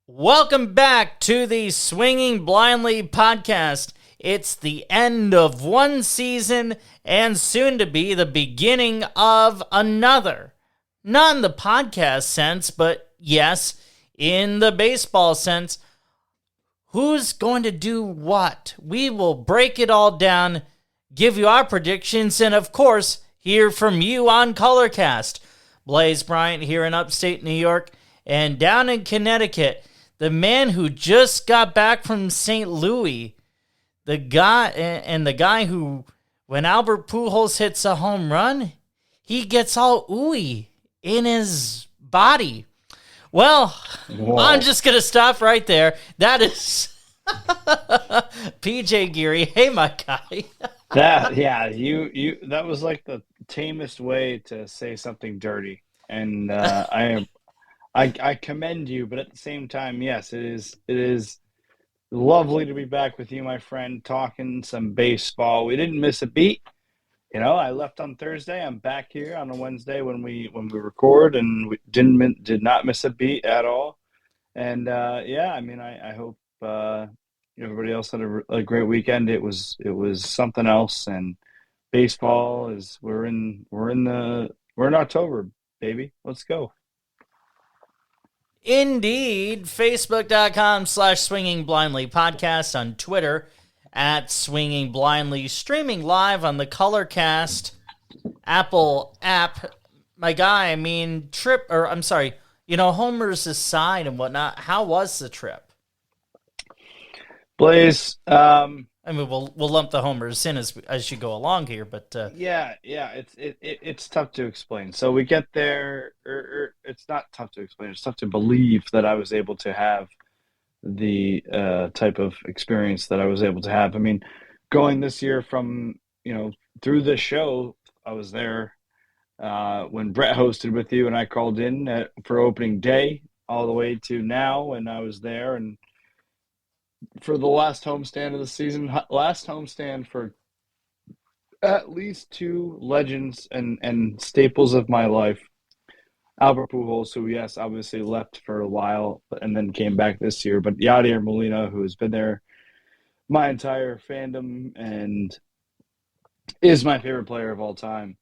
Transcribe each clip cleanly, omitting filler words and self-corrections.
Welcome back to the Swinging Blindly podcast. It's the end of one season and soon to be the beginning of another. Not in the podcast sense, but yes, in the baseball sense. Who's going to do what? We will break it all down, give you our predictions, and of course, hear from you on Colorcast. Blaze Bryant here in upstate New York, and down in Connecticut, the man who just got back from St. Louis, the guy who, when Albert Pujols hits a home run, he gets all ooey in his body. Well, whoa. I'm just going to stop right there. That is PJ Geary. Hey, my guy. That was like the tamest way to say something dirty. And I commend you, but at the same time, yes, it is lovely to be back with you, my friend, talking some baseball. We didn't miss a beat. You know, I left on Thursday. I'm back here on a Wednesday when we record, and we did not miss a beat at all. And I hope everybody else had a great weekend. It was something else. And baseball is we're in October, baby. Let's go. Indeed. Facebook.com/Swinging Blindly podcast, on Twitter at Swinging Blindly, streaming live on the Colorcast Apple app. My guy, Homer's aside and whatnot, how was the trip? Blaze, we'll lump the homers in as you go along here, but it's tough to explain. So we get there, it's not tough to explain. It's tough to believe that I was able to have the type of experience that I was able to have. I mean, going this year from through this show, I was there when Brett hosted with you, and I called in for opening day, all the way to now, and I was there and. For the last homestand of the season, last homestand for at least two legends and staples of my life. Albert Pujols, who, yes, obviously left for a while and then came back this year, but Yadier Molina, who has been there my entire fandom and is my favorite player of all time.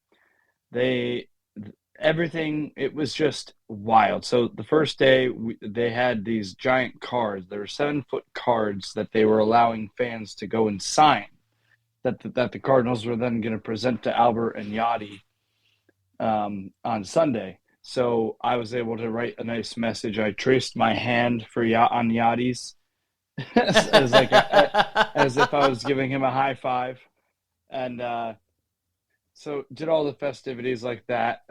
Everything, it was just wild. So the first day, they had these giant cards. There were 7-foot cards that they were allowing fans to go and sign that the Cardinals were then going to present to Albert and Yadi on Sunday. So I was able to write a nice message. I traced my hand on Yadi's as if I was giving him a high five. And so did all the festivities like that,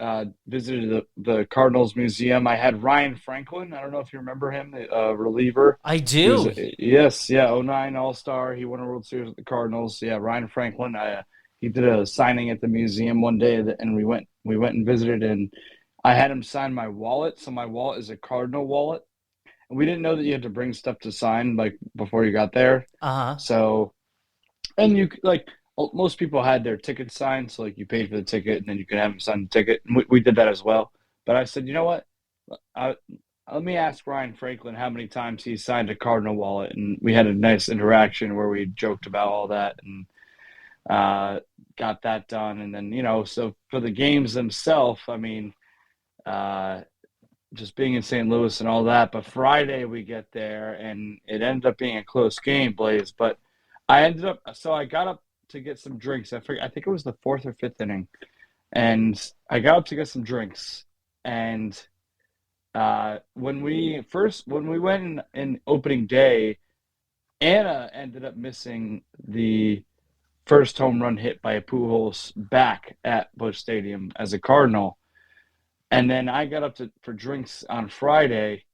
visited the Cardinals Museum. I had Ryan Franklin. I don't know if you remember him, the reliever. I do. Yes, 09 All-Star. He won a World Series with the Cardinals. Yeah, Ryan Franklin. He did a signing at the museum one day, and we went and visited, and I had him sign my wallet. So my wallet is a Cardinal wallet. And we didn't know that you had to bring stuff to sign, like, before you got there. Uh-huh. So, and you, like... Most people had their ticket signed, so like you paid for the ticket and then you could have them sign the ticket. And we did that as well. But I said, you know what? Let me ask Ryan Franklin how many times he signed a Cardinal wallet. And we had a nice interaction where we joked about all that and got that done. And then, so for the games themselves, I mean, just being in St. Louis and all that. But Friday we get there and it ended up being a close game, Blaze. But I got up to get some drinks. I think it was the 4th or 5th inning. And I got up to get some drinks. And when we went in opening day, Anna ended up missing the first home run hit by Pujols back at Busch Stadium as a Cardinal. And then I got up for drinks on Friday,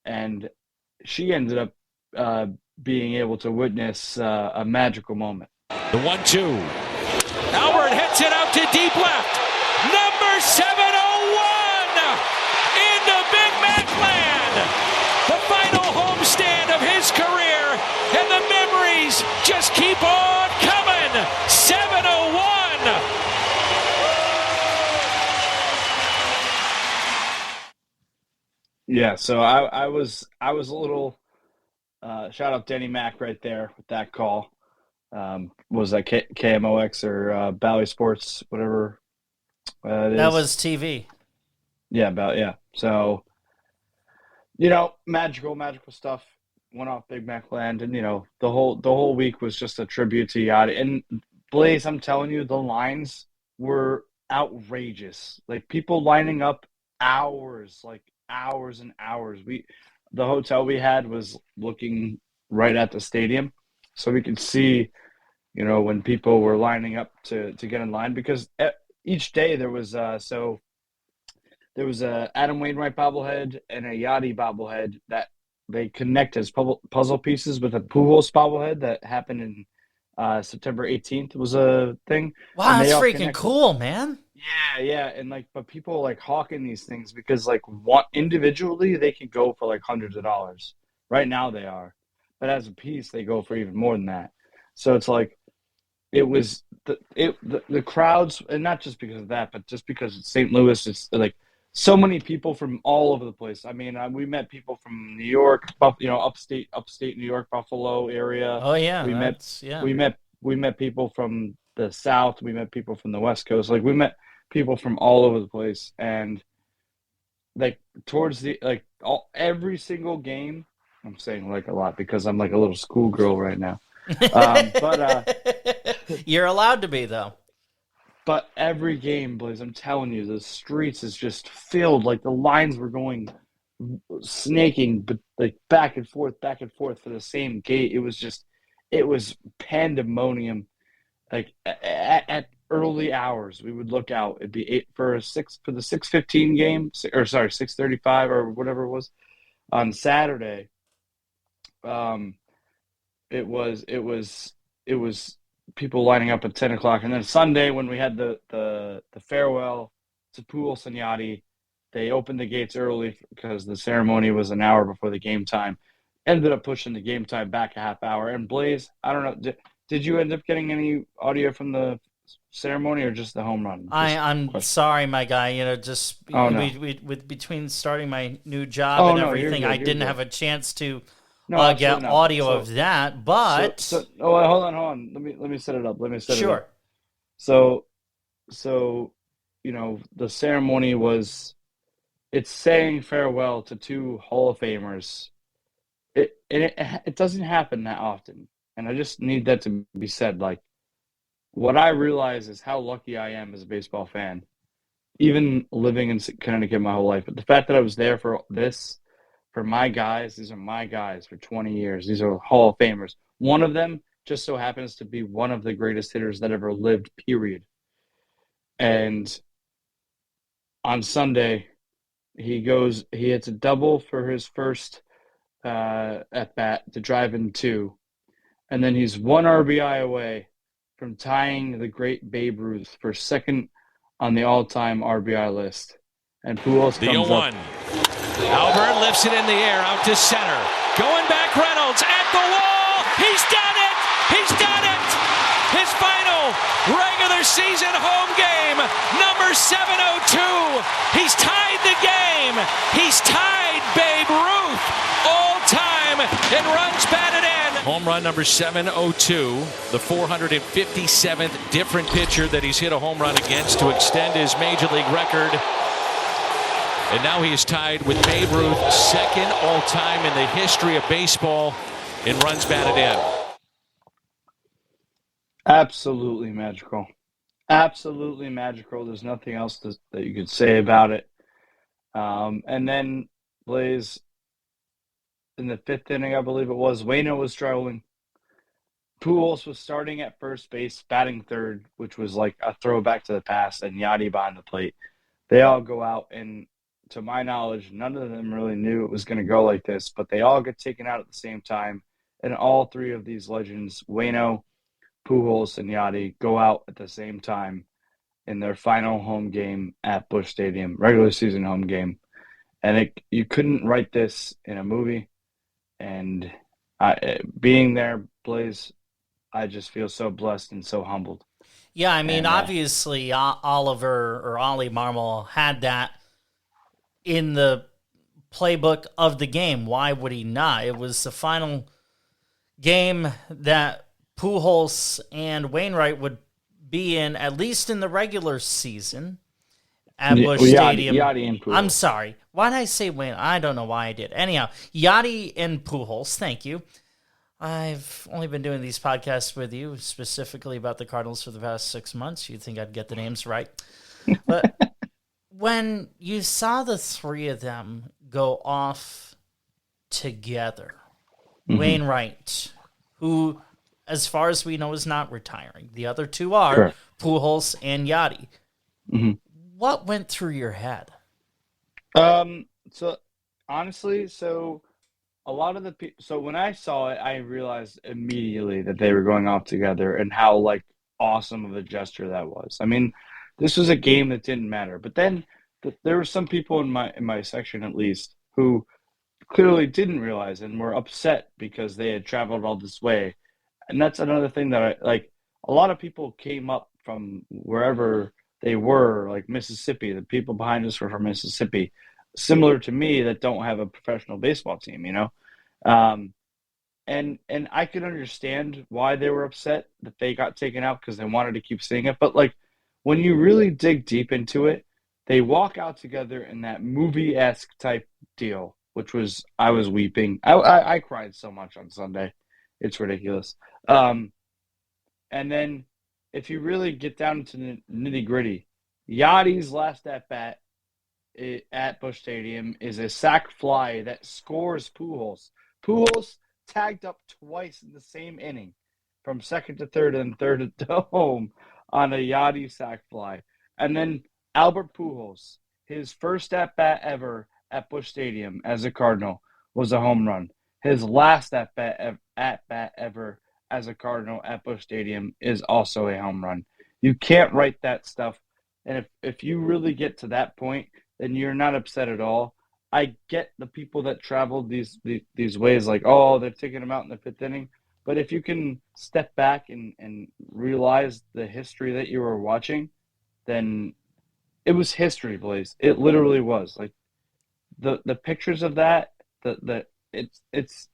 and she ended up being able to witness a magical moment. The 1-2. Albert hits it out to deep left. Number 701 into Big Mac Land. The final homestand of his career, and the memories just keep on coming. 701. Yeah, so I was a little shout out Denny Mac right there with that call. Was that KMOX or Bally Sports, whatever it That is? was TV. Yeah, about yeah. So magical stuff went off Big Mac land, and the whole week was just a tribute to Yachty. And Blaze, I'm telling you, the lines were outrageous. Like people lining up hours, like hours and hours. The hotel we had was looking right at the stadium, so we could see, when people were lining up to get in line because each day there was a Adam Wainwright bobblehead and a Yachty bobblehead that they connect as puzzle pieces with a Pujols bobblehead that happened in September 18th was a thing, Wow, and they that's all freaking connect. cool, man. Yeah, and but people like hawking these things because individually they can go for like hundreds of dollars. Right now they are, but as a piece they go for even more than that. So it's like it was the crowds, and not just because of that, but just because it's St. Louis. It's like so many people from all over the place. I mean, we met people from New York, upstate New York, Buffalo area. Oh yeah, We met that's yeah. we met people from the South. We met people from the West Coast. Like we met people from all over the place, and like towards the every single game. I'm saying like a lot because I'm like a little schoolgirl right now. But You're allowed to be though. But every game, Blaze, I'm telling you, the streets is just filled. Like the lines were going snaking, but like back and forth for the same gate. It was pandemonium. Like at early hours, we would look out. It'd be eight for the 6:15 game, or sorry, 6:35 or whatever it was on Saturday. Um, it was people lining up at 10 o'clock, and then Sunday when we had the farewell to Pujols and Yachty, they opened the gates early because the ceremony was an hour before the game time. Ended up pushing the game time back a half hour. And Blaze, I don't know, did you end up getting any audio from the ceremony or just the home run? I'm sorry, my guy. Just Oh no. with between starting my new job Oh and no, you're everything, good. I You're didn't good. have a chance to No, absolutely get not. audio of that. But Hold on. Let me set it up. sure. So the ceremony it's saying farewell to two Hall of Famers. It doesn't happen that often, and I just need that to be said. Like, what I realize is how lucky I am as a baseball fan, even living in Connecticut my whole life. But the fact that I was there for my guys, these are my guys for 20 years. These are Hall of Famers. One of them just so happens to be one of the greatest hitters that ever lived, period. And on Sunday, he hits a double for his first at bat to drive in two. And then he's one RBI away from tying the great Babe Ruth for second on the all-time RBI list. And Pujols comes up. Albert lifts it in the air out to center. Going back, Reynolds at the wall. He's done it! He's done it! His final regular season home game, number 702. He's tied the game. He's tied Babe Ruth all time in runs batted in. Home run number 702, the 457th different pitcher that he's hit a home run against to extend his major league record. And now he is tied with Babe Ruth, second all-time in the history of baseball in runs batted in. Absolutely magical. Absolutely magical. There's nothing else that you could say about it. And then, Blaze, in the fifth inning, I believe it was, Waino was struggling. Pujols was starting at first base, batting third, which was like a throwback to the past, and Yachty behind the plate. They all go out, and to my knowledge, none of them really knew it was going to go like this, but they all get taken out at the same time. And all three of these legends, Waino, Pujols, and Yachty, go out at the same time in their final home game at Busch Stadium, regular season home game. And you couldn't write this in a movie. And being there, Blaze, I just feel so blessed and so humbled. Yeah, I mean, obviously, Oliver or Ollie Marmol had that in the playbook of the game. Why would he not? It was the final game that Pujols and Wainwright would be in, at least in the regular season at Busch Stadium. Yachty and Pujols. I'm sorry. Why did I say Wayne? I don't know why I did. Anyhow, Yachty and Pujols, thank you. I've only been doing these podcasts with you specifically about the Cardinals for the past 6 months. You'd think I'd get the names right. But when you saw the three of them go off together, Wainwright, who, as far as we know, is not retiring. The other two are Correct. Pujols and Yachty. What went through your head? So honestly, a lot of the people. So when I saw it, I realized immediately that they were going off together and how like awesome of a gesture that was. I mean, this was a game that didn't matter. But then there were some people in my section, at least, who clearly didn't realize and were upset because they had traveled all this way. And that's another thing that I like. A lot of people came up from wherever they were, like Mississippi. The people behind us were from Mississippi, similar to me, that don't have a professional baseball team, you know? And I could understand why they were upset that they got taken out because they wanted to keep seeing it. But like when you really dig deep into it, they walk out together in that movie-esque type deal, which was, I was weeping. I cried so much on Sunday. It's ridiculous. And then if you really get down to the nitty-gritty, Yachty's last at-bat at Busch Stadium is a sac fly that scores Pujols. Pujols tagged up twice in the same inning, from second to third and third to home on a Yachty sac fly. And then Albert Pujols, his first at-bat ever at Busch Stadium as a Cardinal was a home run. His last at-bat ever as a Cardinal at Busch Stadium is also a home run. You can't write that stuff. And if you really get to that point, then you're not upset at all. I get the people that traveled these ways, like, oh, they're taking them out in the fifth inning. But if you can step back and realize the history that you were watching, then it was history, Blaze. It literally was. Like the pictures of that, it's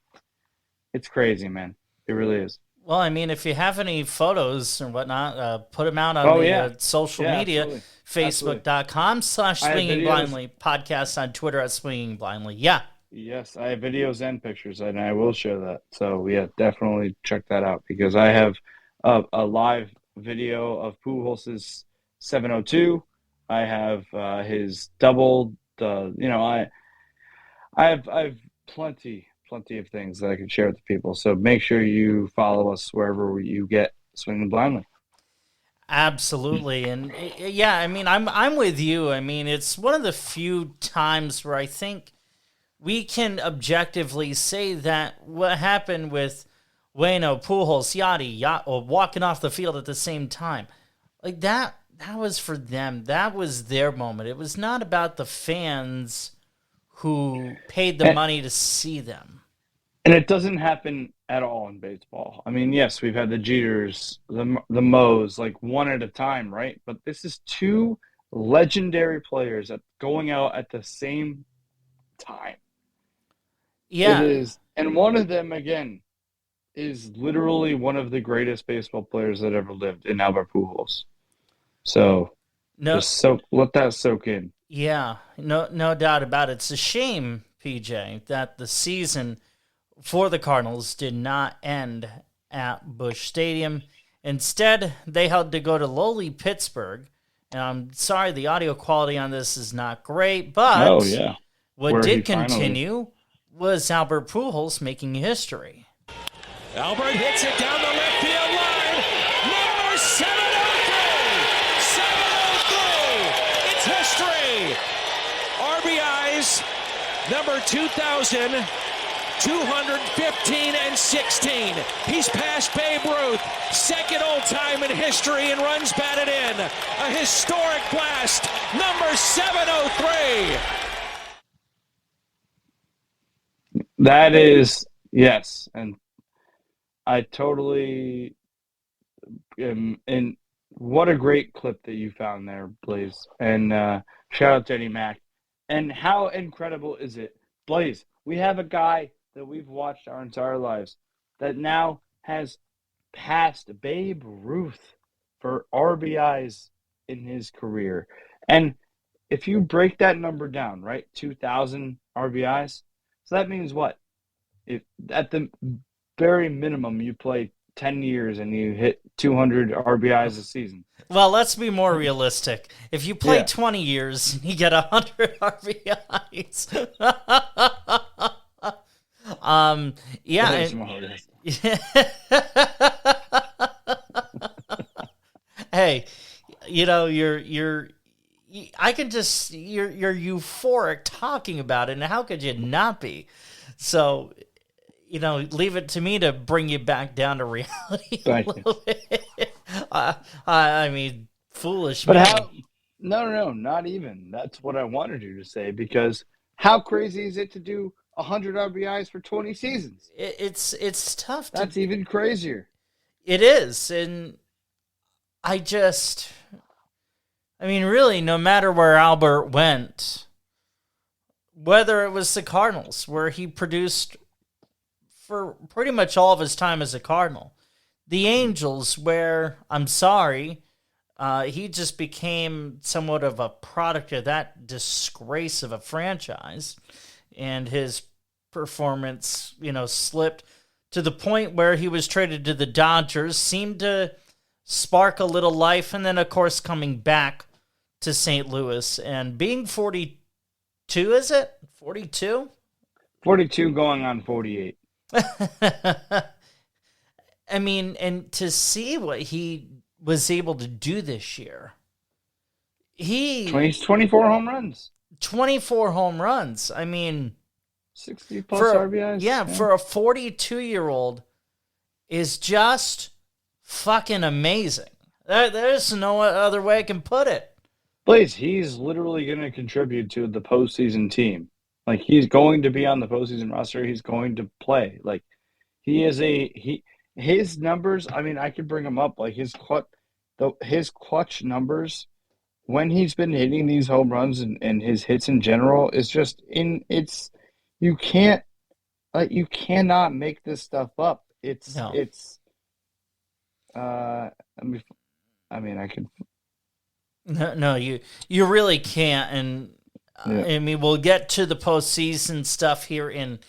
crazy, man. It really is. Well, I mean, if you have any photos or whatnot, put them out on social media. Absolutely. Facebook.com/swingingblindly, podcast on Twitter @swingingblindly. Yeah. Yes, I have videos and pictures, and I will share that. So, yeah, definitely check that out because I have a live video of Pujols' 702. I have his double. I have plenty of things that I can share with the people. So make sure you follow us wherever you get Swinging Blindly. Absolutely. And yeah, I mean, I'm with you. I mean, it's one of the few times where I think we can objectively say that what happened with Waino, Pujols, Yachty, or walking off the field at the same time, like that was for them. That was their moment. It was not about the fans who paid the money to see them. And it doesn't happen at all in baseball. I mean, yes, we've had the Jeters, the Moes, like one at a time, right? But this is two legendary players going out at the same time. Yeah. It is. And one of them, again, is literally one of the greatest baseball players that ever lived in Albert Pujols. So let that soak in. Yeah, no doubt about it. It's a shame, PJ, that the season for the Cardinals did not end at Busch Stadium. Instead, they had to go to lowly Pittsburgh. And I'm sorry, the audio quality on this is not great, but what did continue was Albert Pujols making history. Albert hits it down the left field line. Number 703. 703. It's history. RBIs, number 2,215 and 16. He's passed Babe Ruth, second all-time in history in runs batted in. A historic blast, number 703. That is, yes, and I totally am. And what a great clip that you found there, Blaze. And shout out to Eddie Mack. And how incredible is it Blaze, we have a guy that we've watched our entire lives that now has passed Babe Ruth for RBIs in his career. And if you break that number down, right, 2,000 RBIs, so that means what? If at the very minimum you play 10 years and you hit 200 RBIs a season. Well, let's be more realistic. If you play Yeah. 20 years, you get 100 RBIs. Yeah. Thanks, and- Morris. Hey, you're I can just you're euphoric talking about it, and how could you not be? So, leave it to me to bring you back down to reality Thank a little bit. I mean, foolish But me. how? No, not even. That's what I wanted you to say, because how crazy is it to do 100 RBIs for 20 seasons? It's tough to. That's even crazier. It is, and really, no matter where Albert went, whether it was the Cardinals, where he produced for pretty much all of his time as a Cardinal, the Angels, where, I'm sorry, he just became somewhat of a product of that disgrace of a franchise, and his performance, slipped to the point where he was traded to the Dodgers, seemed to spark a little life, and then, of course, coming back to St. Louis and being 42, is it? 42? 42 going on 48. I mean, and to see what he was able to do this year, 24 home runs. 24 home runs. I mean, 60 plus RBIs. Yeah, for a 42-year-old is just fucking amazing. There's no other way I can put it. Blaze, he's literally going to contribute to the postseason team. Like, he's going to be on the postseason roster. He's going to play. Like, his numbers, I mean, I could bring them up. Like, his clutch numbers, when he's been hitting these home runs and his hits in general, is just you cannot make this stuff up. I could. No, you really can't. And Yeah. I mean, we'll get to the postseason stuff here in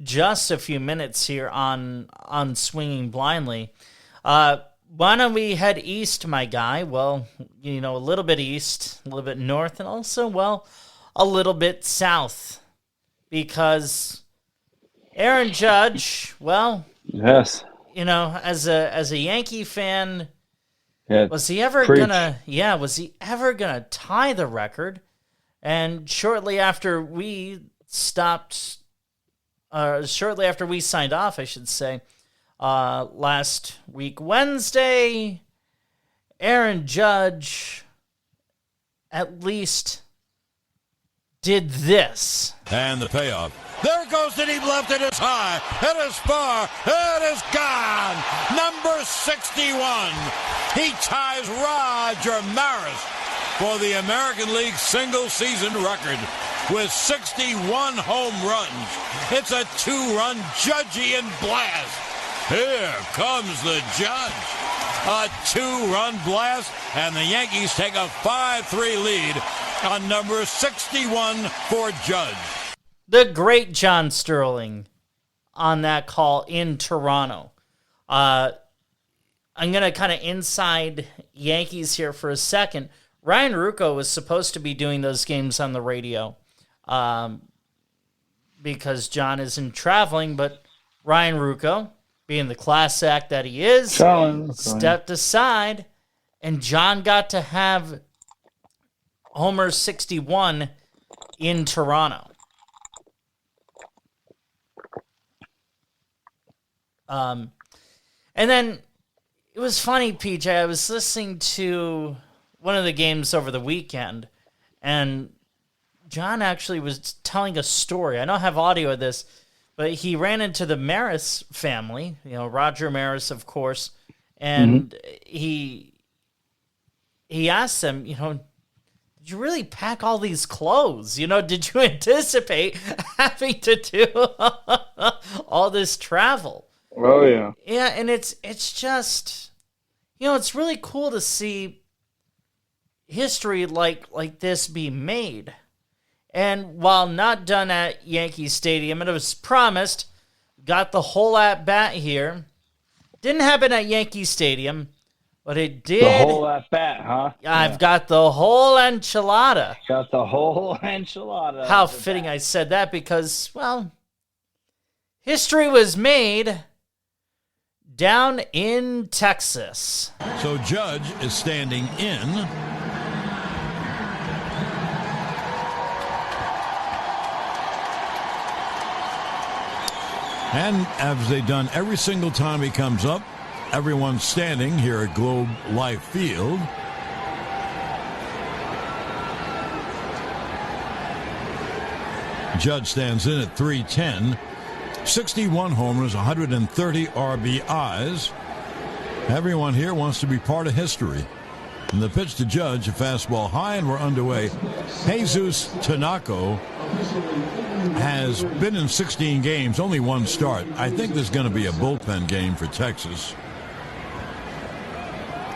just a few minutes here on Swinging Blindly. Why don't we head east, my guy? Well, a little bit east, a little bit north, and also, well, a little bit south. Because Aaron Judge, well, Yes. as a Yankee fan, Yeah. was he ever gonna tie the record? And shortly after we signed off, I should say, last week Wednesday, Aaron Judge at least did this. And the payoff. There goes the deep left. It is high. It is far. It is gone. Number 61. He ties Roger Maris for the American League single-season record with 61 home runs. It's a two-run Judgian blast. Here comes the Judge. A two-run blast, and the Yankees take a 5-3 lead on number 61 for Judge. The great John Sterling on that call in Toronto. I'm going to kind of inside Yankees here for a second. Ryan Ruocco was supposed to be doing those games on the radio because John isn't traveling, but Ryan Ruocco, being the class act that he is, stepped aside, and John got to have Homer 61 in Toronto. And then it was funny, PJ. I was listening to one of the games over the weekend, and John actually was telling a story. I don't have audio of this, but he ran into the Maris family, Roger Maris, of course, and he asked them, did you really pack all these clothes? Did you anticipate having to do all this travel? Oh, yeah. Yeah, and it's just, it's really cool to see history like this be made. And while not done at Yankee Stadium, and it was promised, got the whole at bat here. Didn't happen at Yankee Stadium, but it did. The whole at bat, huh? I've got the whole enchilada. Got the whole enchilada. How fitting I said that because, well, history was made down in Texas. So Judge is standing in. And as they've done every single time he comes up, everyone's standing here at Globe Life Field. Judge stands in at 310. 61 homers, 130 RBIs. Everyone here wants to be part of history. And the pitch to Judge, a fastball high, and we're underway. Jesus Tanaka has been in 16 games, only one start. I think there's going to be a bullpen game for Texas.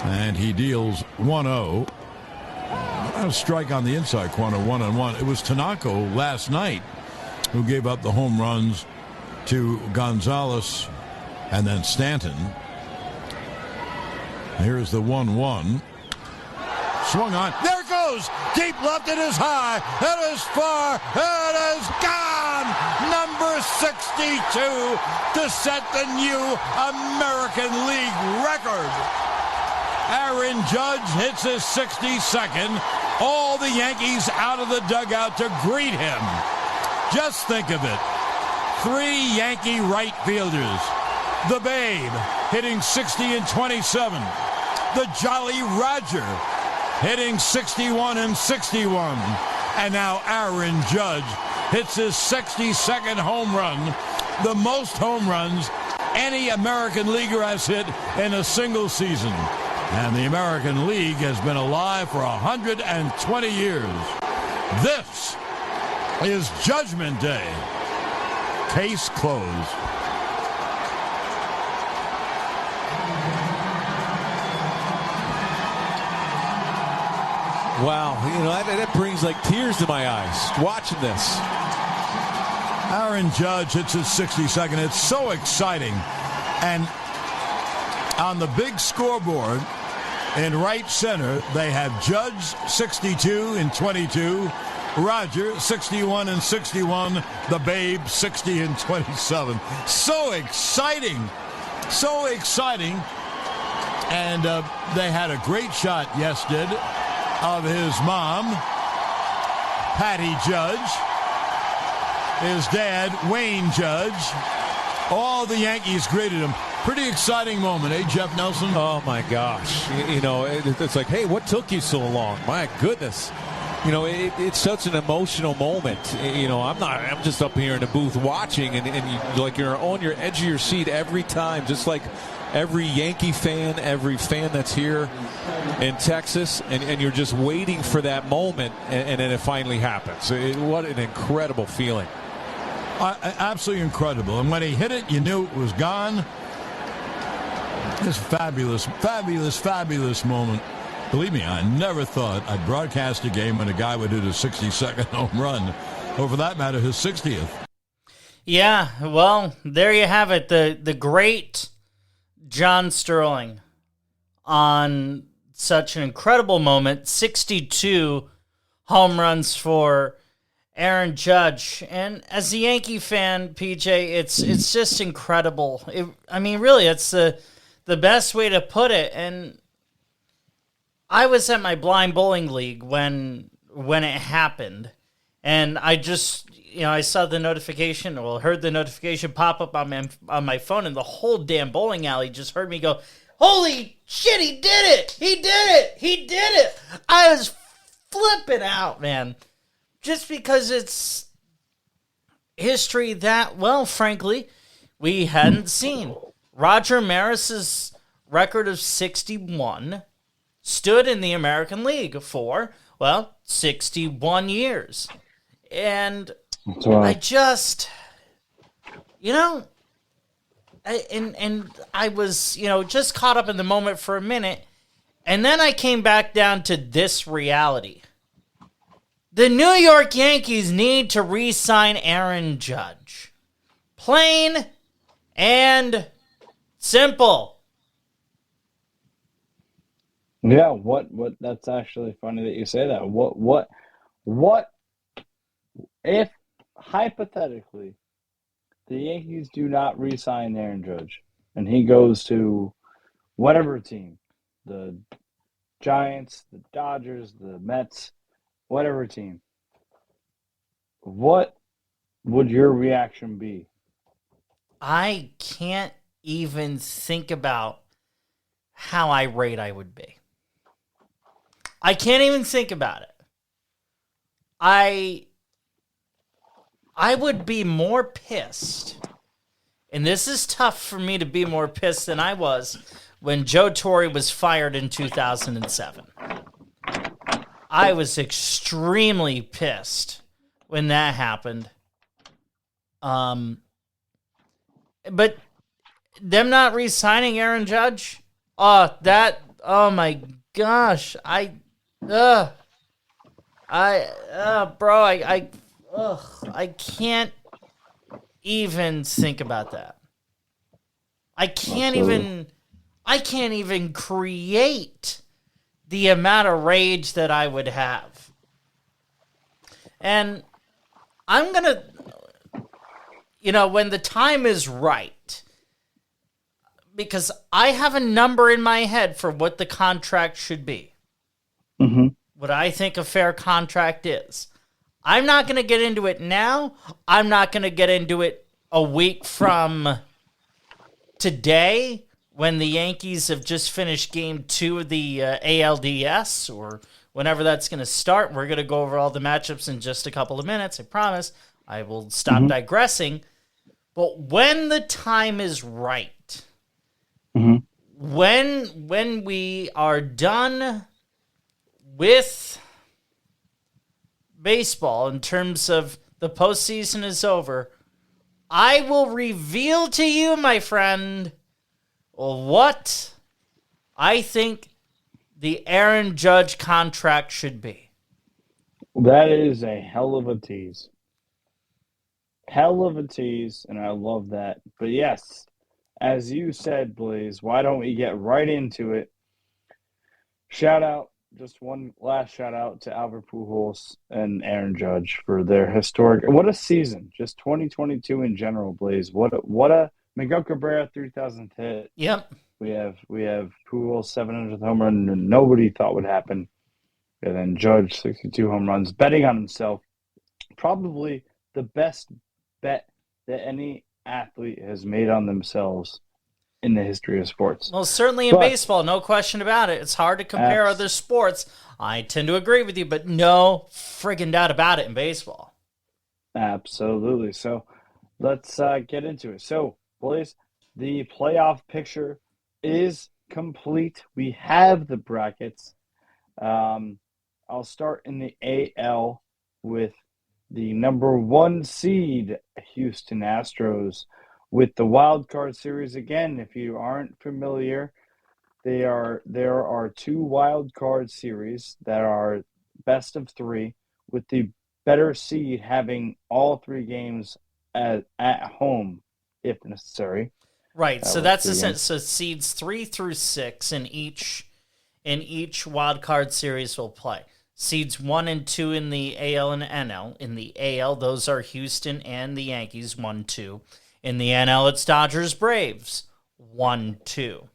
And he deals 1-0. A strike on the inside corner, 1-1. It was Tanaka last night who gave up the home runs to Gonzalez and then Stanton. Here's the 1-1. Swung on. There it goes. Deep left. It is high. It is far. It is gone. Number 62 to set the new American League record. Aaron Judge hits his 62nd. All the Yankees out of the dugout to greet him. Just think of it. 3 Yankee right fielders. The Babe hitting 60 and 27. The Jolly Roger hitting 61 and 61. And now Aaron Judge hits his 62nd home run, the most home runs any American leaguer has hit in a single season. And the American League has been alive for 120 years. This is Judgment Day. Case closed. Wow, that brings like tears to my eyes watching this. Aaron Judge hits his 62nd. It's so exciting. And on the big scoreboard in right center, they have Judge 62 and 22, Roger 61 and 61, the Babe 60 and 27. So exciting. So exciting. And they had a great shot yesterday of his mom, Patty Judge, his dad, Wayne Judge. All the Yankees greeted him. Pretty exciting moment, eh, Jeff Nelson? Oh, my gosh. It's like, hey, what took you so long? My goodness. It's such an emotional moment. I'm just up here in the booth watching, and you're on your edge of your seat every time, just like every Yankee fan, every fan that's here in Texas, and you're just waiting for that moment, and then it finally happens. What an incredible feeling. Absolutely incredible. And when he hit it, you knew it was gone. This fabulous, fabulous, fabulous moment. Believe me, I never thought I'd broadcast a game when a guy would hit a 62nd home run, or for that matter, his 60th. Yeah, well, there you have it. The great John Sterling on such an incredible moment. 62 home runs for Aaron Judge. And as a Yankee fan, PJ, it's just incredible. Really, it's the best way to put it. And I was at my blind bowling league when it happened, and I just, I saw the notification, heard the notification pop up on my phone, and the whole damn bowling alley just heard me go, "Holy shit, he did it! He did it! He did it!" I was flipping out, man, just because it's history that, well, frankly, we hadn't seen. Roger Maris's record of 61 stood in the American League for, 61 years. And So, I just, I was, just caught up in the moment for a minute. And then I came back down to this reality. The New York Yankees need to re-sign Aaron Judge. Plain and simple. yeah, what that's actually funny that you say that. What if hypothetically the Yankees do not re-sign Aaron Judge and he goes to whatever team, the Giants, the Dodgers, the Mets, whatever team, what would your reaction be? I can't even think about how irate I would be. I can't even think about it. I would be more pissed. And this is tough for me to be more pissed than I was when Joe Torre was fired in 2007. I was extremely pissed when that happened. But them not re-signing Aaron Judge? Oh my gosh. Bro, I can't even think about that. I can't even create the amount of rage that I would have. And I'm going to, when the time is right, because I have a number in my head for what the contract should be. Mm-hmm. What I think a fair contract is. I'm not going to get into it now. I'm not going to get into it a week from today when the Yankees have just finished game 2 of the ALDS or whenever that's going to start. We're going to go over all the matchups in just a couple of minutes. I promise. I will stop digressing. But when the time is right, when we are done with baseball in terms of the postseason is over, I will reveal to you, my friend, what I think the Aaron Judge contract should be. That is a hell of a tease. Hell of a tease, and I love that. But yes, as you said, Blaze, why don't we get right into it? Shout out, just one last shout out to Albert Pujols and Aaron Judge for their historic. What a season! Just 2022 in general, Blaze. What a Miguel Cabrera 3,000th hit. Yep. We have Pujols 700th home run, and nobody thought would happen. And then Judge 62 home runs, betting on himself. Probably the best bet that any athlete has made on themselves in the history of sports. Well, certainly in baseball, no question about it. It's hard to compare other sports. I tend to agree with you, but no friggin' doubt about it in baseball. Absolutely. So let's get into it. So, boys, the playoff picture is complete. We have the brackets. I'll start in the AL with the number 1 seed, Houston Astros, with the wild card series. Again, if you aren't familiar, there are 2 wild card series that are best of 3, with the better seed having all 3 games at home if necessary. Right. So that's the sense. So seeds 3 through 6 in each wild card series will play. Seeds 1 and 2 in the AL and NL. In the AL, those are Houston and the Yankees, 1-2. In the NL, it's Dodgers Braves, 1-2.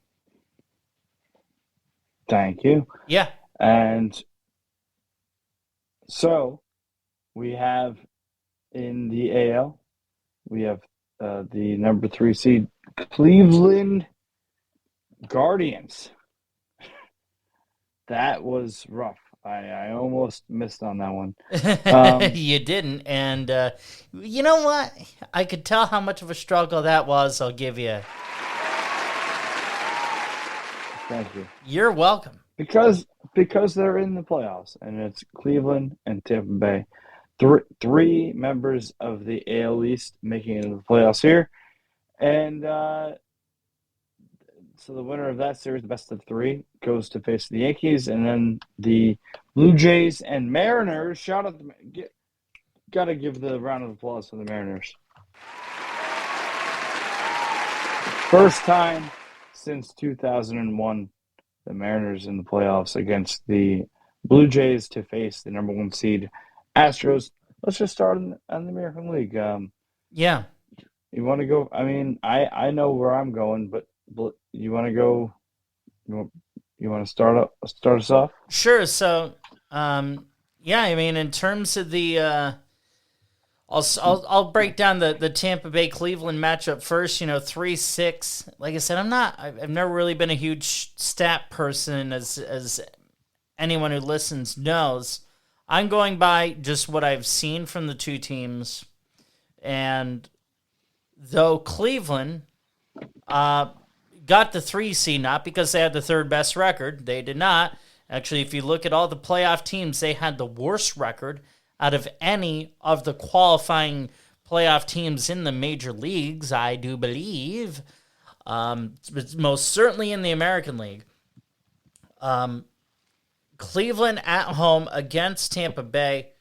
Thank you. Yeah. And so we have in the AL, we have the number 3 seed Cleveland Guardians. That was rough. I almost missed on that one. You didn't. And you know what? I could tell how much of a struggle that was. I'll give you. Thank you. You're welcome. Because because they're in the playoffs, and it's Cleveland and Tampa Bay. Three members of the AL East making it into the playoffs here. And so the winner of that series, the best of three, goes to face the Yankees. And then the Blue Jays and Mariners. Shout out got to give the round of applause to the Mariners. First time since 2001, the Mariners in the playoffs against the Blue Jays to face the number one seed Astros. Let's just start on the American League. Yeah. You want to go? I mean, I know where I'm going, but you want to go? You want to start us off? Sure. So, yeah, I mean, in terms of the, I'll break down the Tampa Bay Cleveland matchup first. 3-6. Like I said, I've never really been a huge stat person, as anyone who listens knows. I'm going by just what I've seen from the two teams, and though Cleveland got the 3 seed, not because they had the third best record, they did not. Actually, if you look at all the playoff teams, they had the worst record out of any of the qualifying playoff teams in the major leagues, I do believe. Most certainly in the American League. Cleveland at home against Tampa Bay.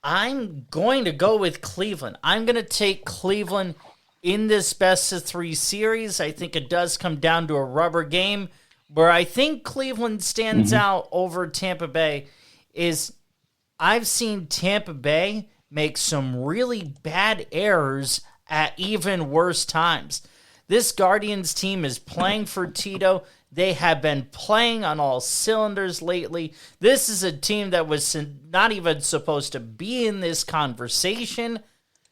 I'm going to go with Cleveland. I'm going to take Cleveland in this best of 3 series. I think it does come down to a rubber game. Where I think Cleveland stands out over Tampa Bay is I've seen Tampa Bay make some really bad errors at even worse times. This Guardians team is playing for Tito. They have been playing on all cylinders lately. This is a team that was not even supposed to be in this conversation.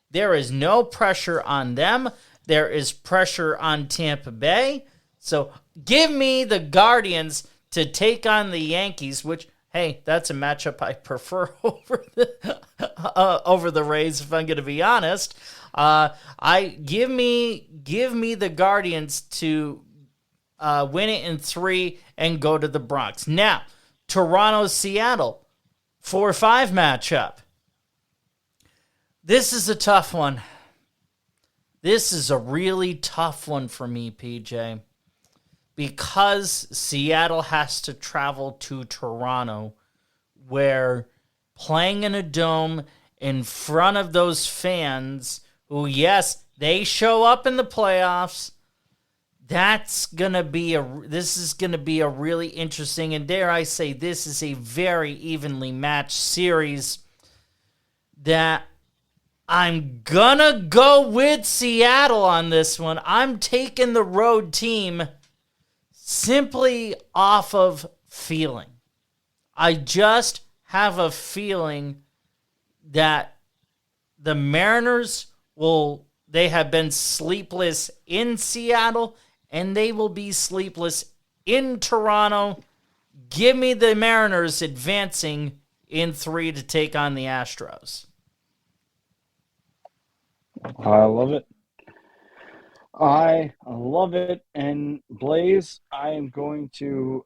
There is no pressure on them. There is pressure on Tampa Bay. So give me the Guardians to take on the Yankees, which, hey, that's a matchup I prefer over the Rays, if I'm going to be honest. Give me the Guardians to win it in 3 and go to the Bronx. Now, Toronto-Seattle, 4-5 matchup. This is a tough one. This is a really tough one for me, PJ. Because Seattle has to travel to Toronto, where playing in a dome in front of those fans who, yes, they show up in the playoffs, this is going to be a really interesting, and dare I say, this is a very evenly matched series that I'm going to go with Seattle on this one. I'm taking the road team simply off of feeling. I just have a feeling that the Mariners they have been sleepless in Seattle, and they will be sleepless in Toronto. Give me the Mariners advancing in 3 to take on the Astros. I love it. I love it. And Blaze, I'm going to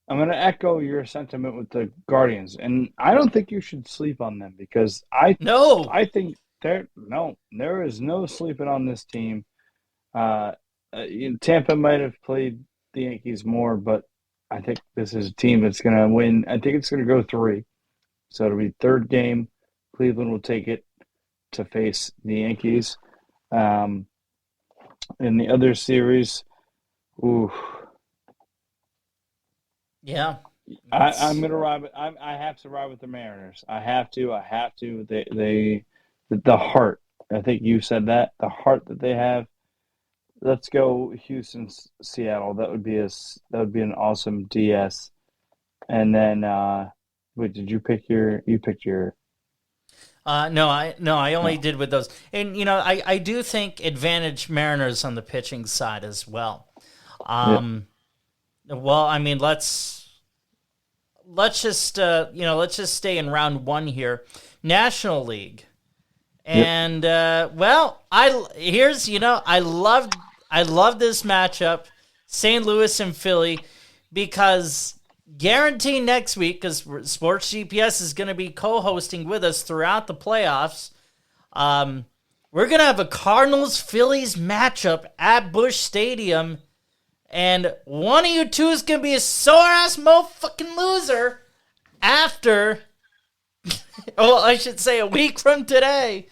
echo your sentiment with the Guardians. And I don't think you should sleep on them because I think there is no sleeping on this team. Tampa might have played the Yankees more, but I think this is a team that's going to win. I think it's going to go 3. So it'll be third game. Cleveland will take it to face the Yankees. In the other series, yeah, I'm gonna ride. I have to ride with the Mariners. I have to. The heart. I think you said that the heart that they have. Let's go Houston, Seattle. That would be an awesome DS. And then, wait, did you pick your? You picked your. No, I only did with those. And, I do think advantage Mariners on the pitching side as well. Well, I mean, let's just stay in round 1 here. National League. And, I love this matchup. St. Louis and Philly. because guaranteed next week, because Sports GPS is going to be co-hosting with us throughout the playoffs, we're going to have a Cardinals-Phillies matchup at Busch Stadium, and one of you two is going to be a sore-ass motherfucking loser after, well, I should say a week from today.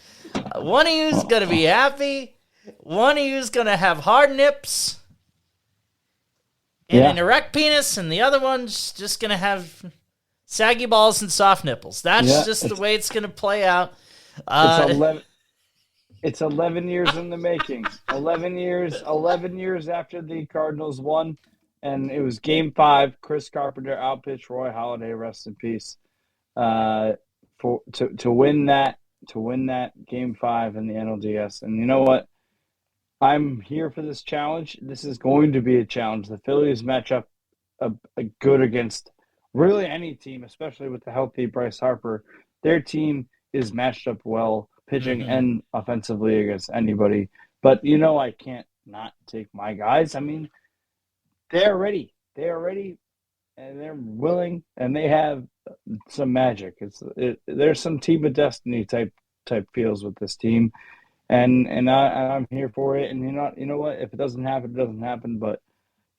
One of you is going to be happy. One of you is going to have hard nips and an erect penis, and the other one's just going to have saggy balls and soft nipples. That's just the way it's going to play out. It's 11 years in the making. 11 years after the Cardinals won, and it was Game 5. Chris Carpenter outpitched Roy Halladay, rest in peace, to win that Game 5 in the NLDS. And you know what? I'm here for this challenge. This is going to be a challenge. The Phillies match up a good against really any team, especially with the healthy Bryce Harper. Their team is matched up well, pitching and offensively against anybody. But I can't not take my guys. I mean, they're ready. They are ready, and they're willing, and they have some magic. There's some Team of Destiny type feels with this team, and I'm here for it. And you know what? If it doesn't happen, it doesn't happen. But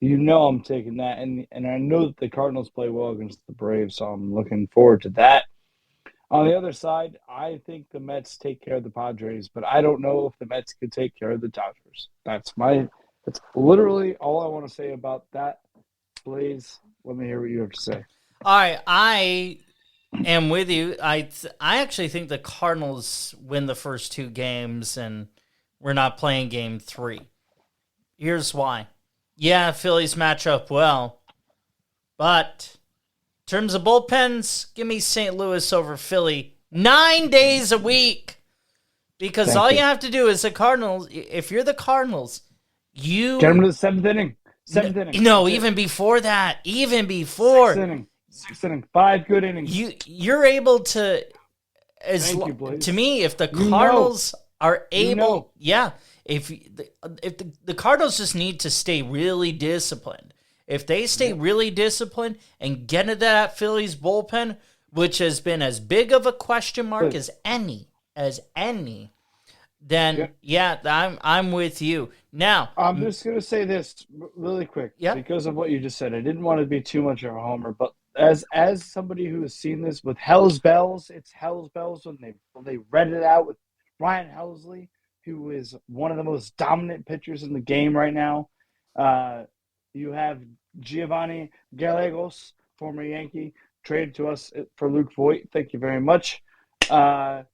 I'm taking that, and I know that the Cardinals play well against the Braves, so I'm looking forward to that. On the other side, I think the Mets take care of the Padres, but I don't know if the Mets could take care of the Dodgers. That's literally all I want to say about that. Please let me hear what you have to say. All right, I am with you. I actually think the Cardinals win the first 2 games, and we're not playing Game 3. Here's why. Yeah, Phillies match up well, but in terms of bullpens, give me St. Louis over Philly 9 days a week. Because all you have to do is the Cardinals, if you're the Cardinals, you... Get them to the 7th inning. 7th inning. No, even before that. Even before. 6th inning. 5 good innings. You're able to... To me, if the Cardinals are able... Yeah. If the Cardinals just need to stay really disciplined. If they stay really disciplined and get into that Phillies bullpen, which has been as big of a question mark as any, then I'm with you. Now, I'm just going to say this really quick because of what you just said. I didn't want to be too much of a homer, but as somebody who has seen this with Hell's Bells, it's Hell's Bells when they read it out with Ryan Helsley, who is one of the most dominant pitchers in the game right now. You have Giovanni Gallegos, former Yankee, traded to us for Luke Voigt. Thank you very much. 7th,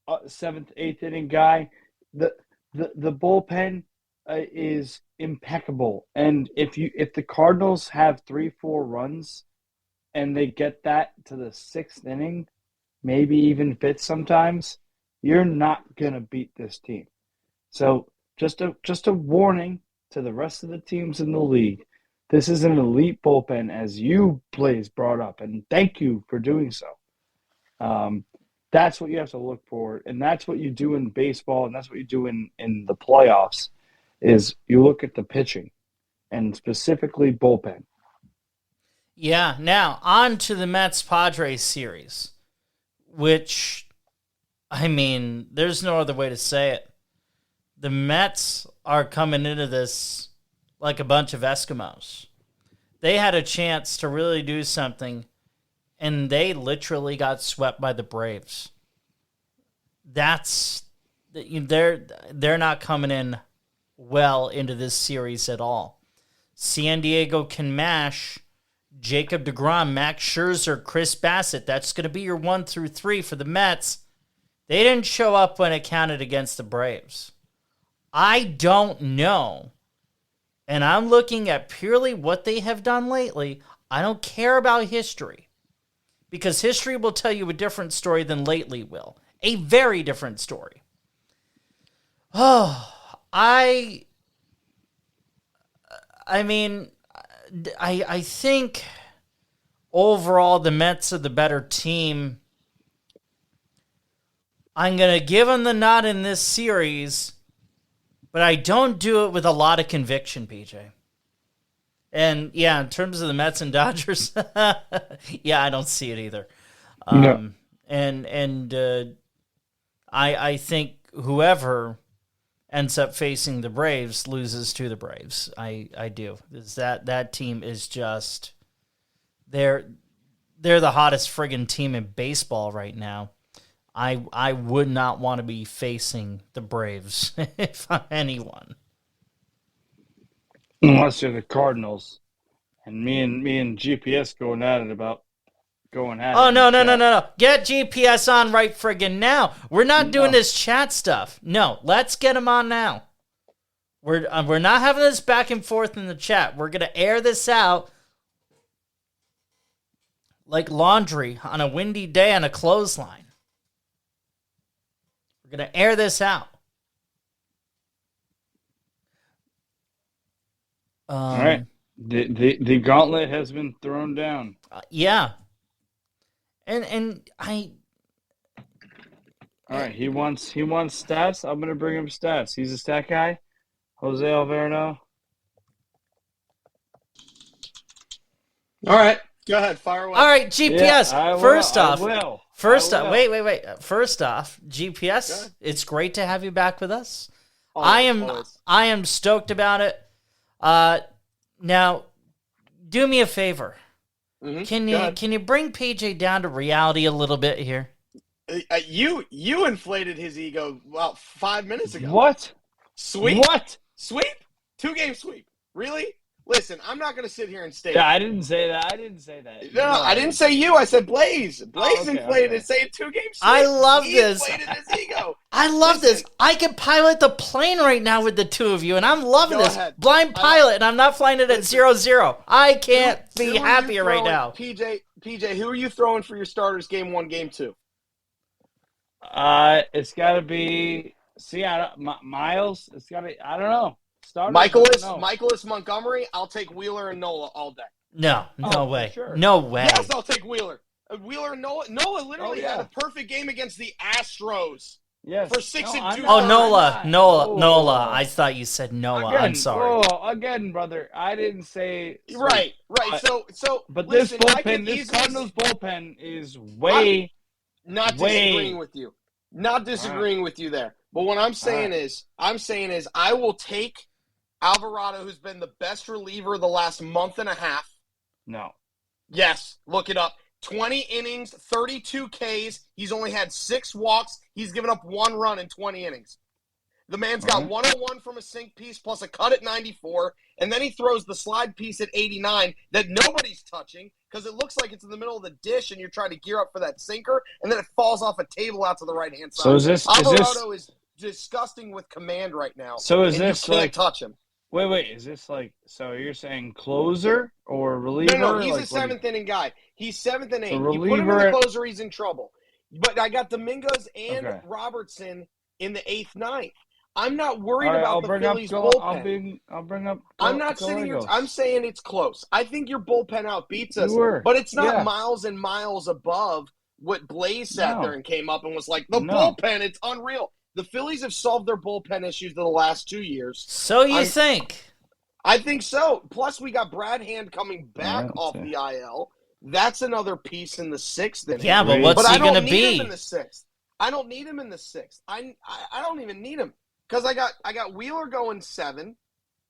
8th inning guy. The bullpen is impeccable, and if the Cardinals have 3-4 runs, and they get that to the 6th inning, maybe even 5th sometimes, you're not gonna beat this team. So just a warning to the rest of the teams in the league. This is an elite bullpen, as you, Blaze, brought up, and thank you for doing so. That's what you have to look for, and that's what you do in baseball, and that's what you do in the playoffs, is you look at the pitching, and specifically bullpen. Yeah, now, on to the Mets-Padres series, which, I mean, there's no other way to say it. The Mets are coming into this like a bunch of Eskimos. They had a chance to really do something, and they literally got swept by the Braves. They're not coming in well into this series at all. San Diego can mash Jacob deGrom, Max Scherzer, Chris Bassett. That's going to be your 1 through 3 for the Mets. They didn't show up when it counted against the Braves. I don't know. And I'm looking at purely what they have done lately. I don't care about history. Because history will tell you a different story than lately will. A very different story. Oh, I think overall the Mets are the better team. I'm going to give them the nod in this series, but I don't do it with a lot of conviction, PJ. And yeah, in terms of the Mets and Dodgers, yeah, I don't see it either. No. I think whoever ends up facing the Braves loses to the Braves. I do. That team is just they're the hottest friggin' team in baseball right now. I would not want to be facing the Braves if I'm anyone. Unless you're the Cardinals, and me and GPS going at it about going at it. Oh, no. Get GPS on right friggin' now. We're not doing this chat stuff. No, let's get him on now. We're not having this back and forth in the chat. We're going to air this out like laundry on a windy day on a clothesline. We're going to air this out. All right. The gauntlet has been thrown down. Yeah. And I... All right, he wants stats. I'm going to bring him stats. He's a stat guy. Jose Alverno. All right, go ahead, fire away. All right, GPS. Yeah, First off, wait. First off, GPS, it's great to have you back with us. Always. I am stoked about it. Now, do me a favor. Mm-hmm. Can you bring PJ down to reality a little bit here? You inflated his ego about 5 minutes ago. What? Sweep? What? Sweep? 2-game sweep. Really? Listen, I'm not going to sit here and state. Yeah, I didn't say that. No, I didn't say you. I said Blaze. Blaze inflated it, saying 2-game sweep. I love he this. Inflated his ego. I love this. I can pilot the plane right now with the two of you, and I'm loving Go this. ahead. Blind pilot, and I'm not flying it at 0-0. I can't be Who are you happier right throwing- now. PJ, who are you throwing for your starters game 1, game 2? It's got to be Miles. It's got to. I don't know. Michaelis Montgomery. I'll take Wheeler and Nola all day. No way. Sure. No way. Yes, I'll take Wheeler. Wheeler and Nola. Nola literally had a perfect game against the Astros. Yes. For 6 and 2. Oh, Nola. I thought you said Noah. Again, I'm sorry. Again, brother. I didn't say. Right. But listen, this bullpen, this Cardinals bullpen is way. Disagreeing with you. Not disagreeing with you there. But what I'm saying is I will take Alvarado, who's been the best reliever the last month and a half. No. Yes, look it up. 20 innings, 32 Ks. He's only had 6 walks. He's given up 1 run in 20 innings. The man's got 101 from a sink piece plus a cut at 94, and then he throws the slide piece at 89 that nobody's touching because it looks like it's in the middle of the dish and you're trying to gear up for that sinker, and then it falls off a table out to the right-hand side. So Alvarado is disgusting with command right now. So is and this you can't like touch him? Wait, is this like so you're saying closer or reliever? No, he's like, a 7th inning guy. He's 7th and 8th. So You put him in the closer, he's in trouble. But I got Dominguez and Robertson in the 8th, 9th. I'm not worried about the Phillies bullpen. I'll bring up. I'm not sitting here. I'm saying it's close. I think your bullpen outbeats us, but it's not miles and miles above what Blaze sat there and came up and was like, bullpen, it's unreal. The Phillies have solved their bullpen issues the last 2 years. So you think? I think so. Plus, we got Brad Hand coming back off the IL. That's another piece in the 6th inning. Yeah, but what's he going to be? I don't need him in the 6th. I don't need him in the 6th. I don't even need him because I got Wheeler going 7.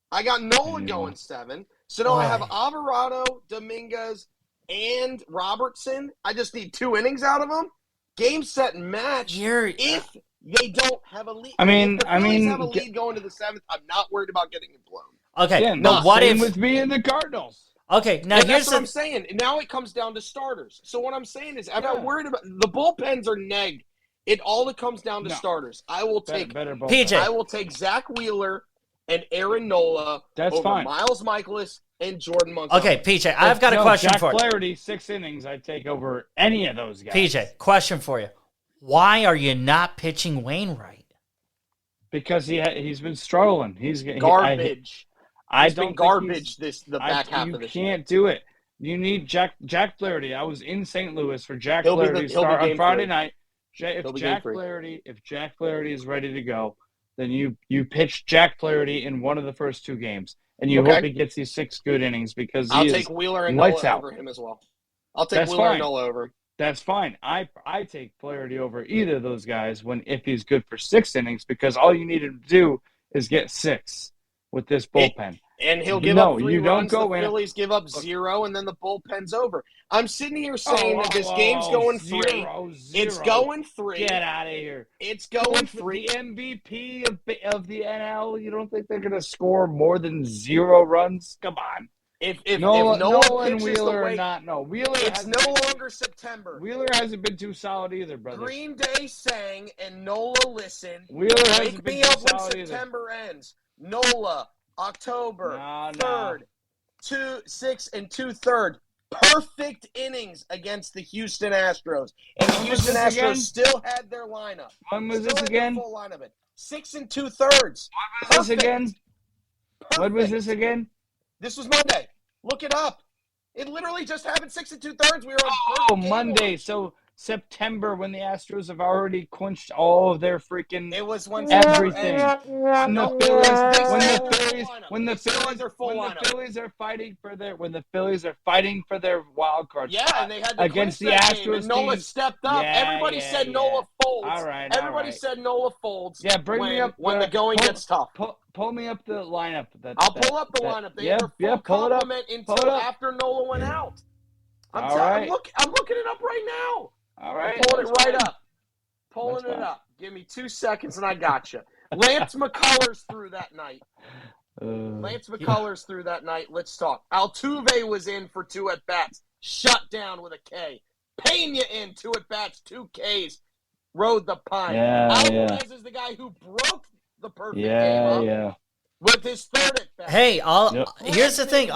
I got Nolan going 7. So now I have Alvarado, Dominguez, and Robertson. I just need 2 innings out of them. Game, set, and match. If they don't have a lead. If the Phillies have a lead going to the 7th, I'm not worried about getting it blown. Okay, but what if with me and the Cardinals? Okay, now that's what I'm saying. Now it comes down to starters. So what I'm saying is, I'm not worried about the bullpens are neg. It all comes down to starters. I will take PJ. I will take Zach Wheeler and Aaron Nola over Miles Michaelis and Jordan Montgomery. Okay, PJ, I've got a question for you. Jack Flaherty, 6 innings, I'd take over any of those guys. PJ, question for you. Why are you not pitching Wainwright? Because he's been struggling. He's garbage. He's been garbage the back half of this year. You can't do it. You need Jack Flaherty. I was in St. Louis for Jack Flaherty to start on Friday night. If Jack Flaherty is ready to go, then you pitch Jack Flaherty in one of the first 2 games. and you Okay. hope he gets these 6 good innings because I'll he take is Wheeler and lights Nola out. over him as well. I'll take That's Wheeler fine. and Nola over him. That's fine. I take Flaherty over either of those guys if he's good for 6 innings because all you need him to do is get 6 with this bullpen. And he'll give No, up 3 you don't runs. go The in- Phillies give up 0, and then the bullpen's over. I'm sitting here saying that this game's going 3. Zero. It's going 3. Get out of here. It's going 3. The MVP of the NL, you don't think they're going to score more than 0 runs? Come on. If Nola Nola and pitches Wheeler the are way, not. No, Wheeler. it's no longer September. Wheeler hasn't been too solid either, brother. Green Day sang and Nola listened. Wheeler hasn't Wake been me too up when solid either. September ends. Nola, October, No. 3rd, 6 2/3. Perfect innings against the Houston Astros. And the Houston Astros again? still had their lineup. When was Still this had their again? full lineup. 6 2/3. What was this again? What was this again? This was Monday. Look it up. It literally just happened 6 2/3. We were on Oh, perfect game Monday. watch. So September, when the Astros have already clinched all of their freaking It was when everything. When the Phillies are fighting for their wild card Yeah, spot and they had to against the clinch that game, Astros and Nola team. stepped up. Everybody said Nola folds. All right. Everybody said Nola folds. Yeah, bring me up when the going gets tough. Pull me up the lineup. I'll pull up the lineup. They had their full pull it up. complement until after Nola went out. I'm looking it up right now. All right. I'm pulling it right up. Pulling it up. Give me 2 seconds and I got you. Lance McCullers threw that night. Let's talk. Altuve was in for 2 at-bats. Shut down with a K. Pena in 2 at-bats, 2 Ks. Rode the pine. Alvarez is the guy who broke the perfect game up with his 3rd at-bat. Hey, here's the thing.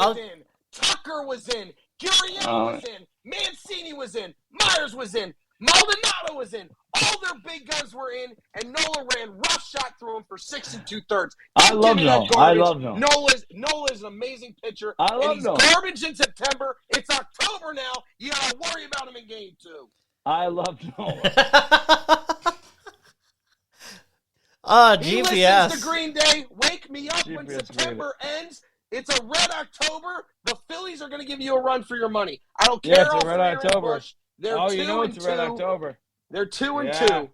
Tucker was in. Gurriel was in. Mancini was in. Myers was in. Maldonado was in. All their big guns were in, and Nola ran rough shot through him for 6 2/3. I love Nola. Nola's an amazing pitcher. I love he's Nola. Garbage in September. It's October now. You got to worry about him in game 2. I love Nola. He GPS. listens to Green Day. Wake me up when GPS September ends. It's a red October. The Phillies are going to give you a run for your money. I don't care. It's a red October. They're 2 it's a red October. They're 2 and 2.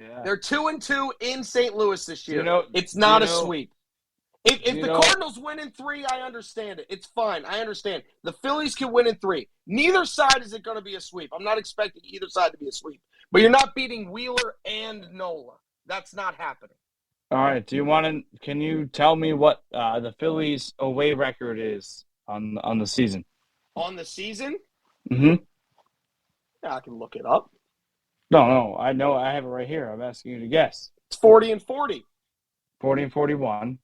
Yeah. They're 2 and 2 in St. Louis this year. It's do not you a know- sweep. If the Cardinals win in 3, I understand it. It's fine. I understand. The Phillies can win in 3. Neither side is it going to be a sweep. I'm not expecting either side to be a sweep. But you're not beating Wheeler and Nola. That's not happening. All right. Can you tell me what the Phillies away record is on the season? On the season? Mm-hmm. Yeah, I can look it up. No. I know. I have it right here. I'm asking you to guess. It's 40 and 40. 40 and 41.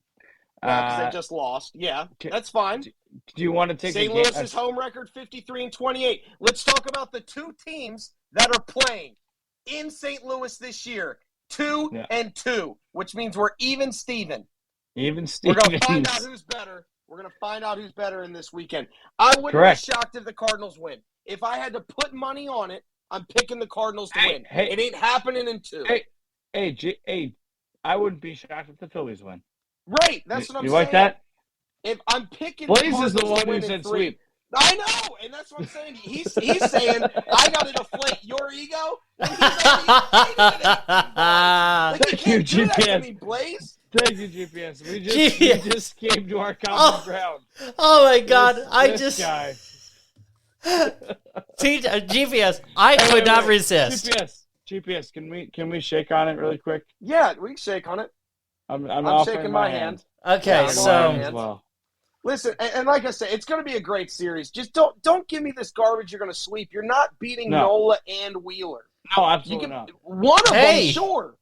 Because they just lost. Yeah, that's fine. Do you want to take St. Louis's home record, 53 and 28. Let's talk about the 2 teams that are playing in St. Louis this year. 2 and 2, which means we're even Steven. Even Steven. We're going to find out who's better. We're going to find out who's better in this weekend. I wouldn't be shocked if the Cardinals win. If I had to put money on it, I'm picking the Cardinals to win. It ain't happening in 2. Hey, I wouldn't be shocked if the Phillies win. Right, that's what I'm saying. You like that? If I'm picking Blaze the is the Cardinals one to win who said in 3. sweep. I know, and that's what I'm saying. He's saying I got to deflate your ego. When he's already Thank you, do that to GPS. me, Blaze. Thank you, GPS. We just came to our common ground. Oh my God! This guy. GPS. I could not resist. GPS. Can we shake on it really quick? Yeah, we can shake on it. I'm shaking my hand. Okay, Yeah, so listen, and like I said, it's going to be a great series. Just don't give me this garbage. You're going to sweep. You're not beating Nola and Wheeler. No, absolutely not. One of them, sure.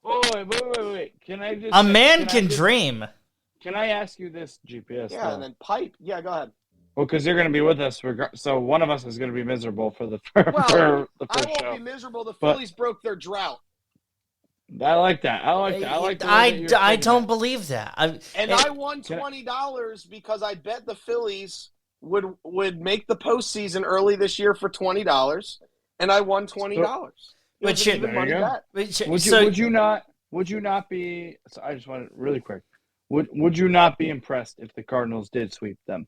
Wait. Can I just? A man can dream. Can I ask you this, GPS? Yeah, and then pipe. Yeah, go ahead. Well, because you're going to be with us, so one of us is going to be miserable for the I first show. won't be miserable. The Phillies broke their drought. I like that. I don't believe that. I won $20 because I bet the Phillies would make the postseason early this year for $20, and I won $20. Would you not be? So I just want it really quick. Would you not be impressed if the Cardinals did sweep them?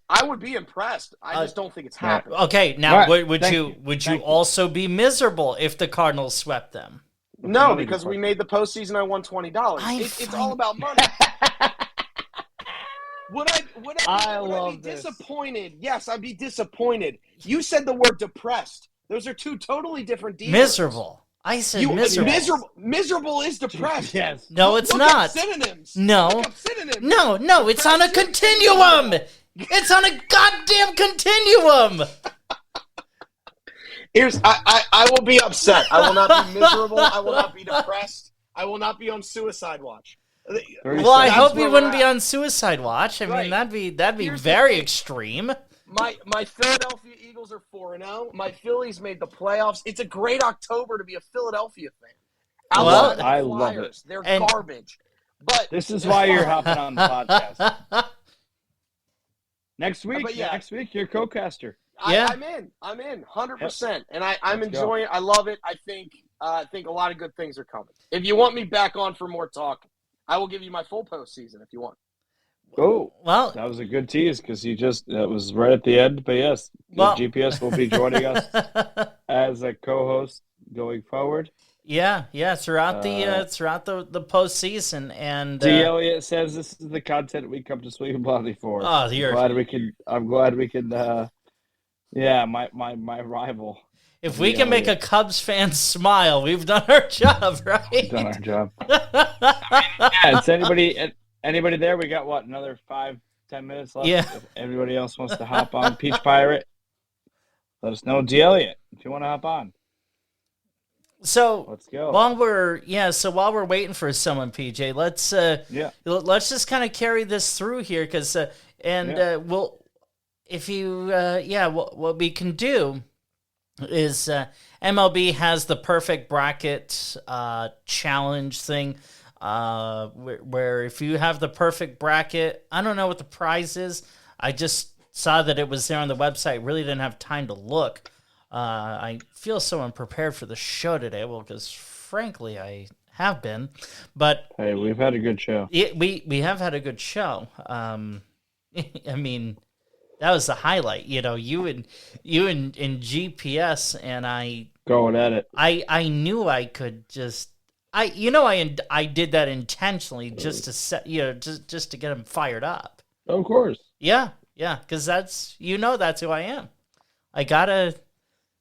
I would be impressed. I just don't think it's happening. Okay, now All right, would thank you you. would Thank you you. also be miserable if the Cardinals swept them? No, Another because good we question. made the postseason. I won $20. It's all about money. Would I be this. disappointed? Yes, I'd be disappointed. You said the word depressed. Those are two totally different deals. Miserable. I said miserable. Miserable is depressed. Yes. No, it's Look not. Up synonyms. No. Look up synonyms. No, it's on a continuum. It's on a goddamn continuum. I will be upset. I will not be miserable. I will not be depressed. I will not be on suicide watch. Well, I That's hope where you we're wouldn't be at. on suicide watch. I mean, Right. that'd be Here's the very thing. extreme. My Philadelphia Eagles are 4-0. My Phillies made the playoffs. It's a great October to be a Philadelphia fan. Well, Outside I the love Flyers, it. they're And- garbage. But This is why you're hopping on the podcast. Next week, But yeah. you're co-caster. Yeah. I'm in 100%. And I'm Let's go. enjoying it. I love it. I think a lot of good things are coming. If you want me back on for more talk, I will give you my full postseason if you want. Oh, Well, that was a good tease because that was right at the end. But yes, Well- GPS will be joining us as a co-host going forward. yeah, throughout the postseason, and D. Elliott says this is the content we come to Swing Blondie for. Oh, I'm glad we can. Yeah, my rival. if we can make a Cubs fan smile, we've done our job, right? Done our job. Yeah, it's anybody there? We got what, another 5-10 minutes left. Yeah. If anybody else wants to hop on Peach Pirate, let us know. D. Elliott, if you want to hop on, So let's go. while we're waiting for someone, PJ, let's just kind of carry this through here, because we'll, if you what we can do is MLB has the perfect bracket challenge thing, where if you have the perfect bracket, I don't know what the prize is. I just saw that it was there on the website. Really didn't have time to look. I feel so unprepared for the show today. Well, because frankly, I have been, but Hey, we've had a good show. we have had a good show. I mean, that was the highlight. You know, you and GPS, and I Going at it. I knew I could just. I did that intentionally just to set, just to get him fired up. Of course. Yeah, because that's who I am. I gotta.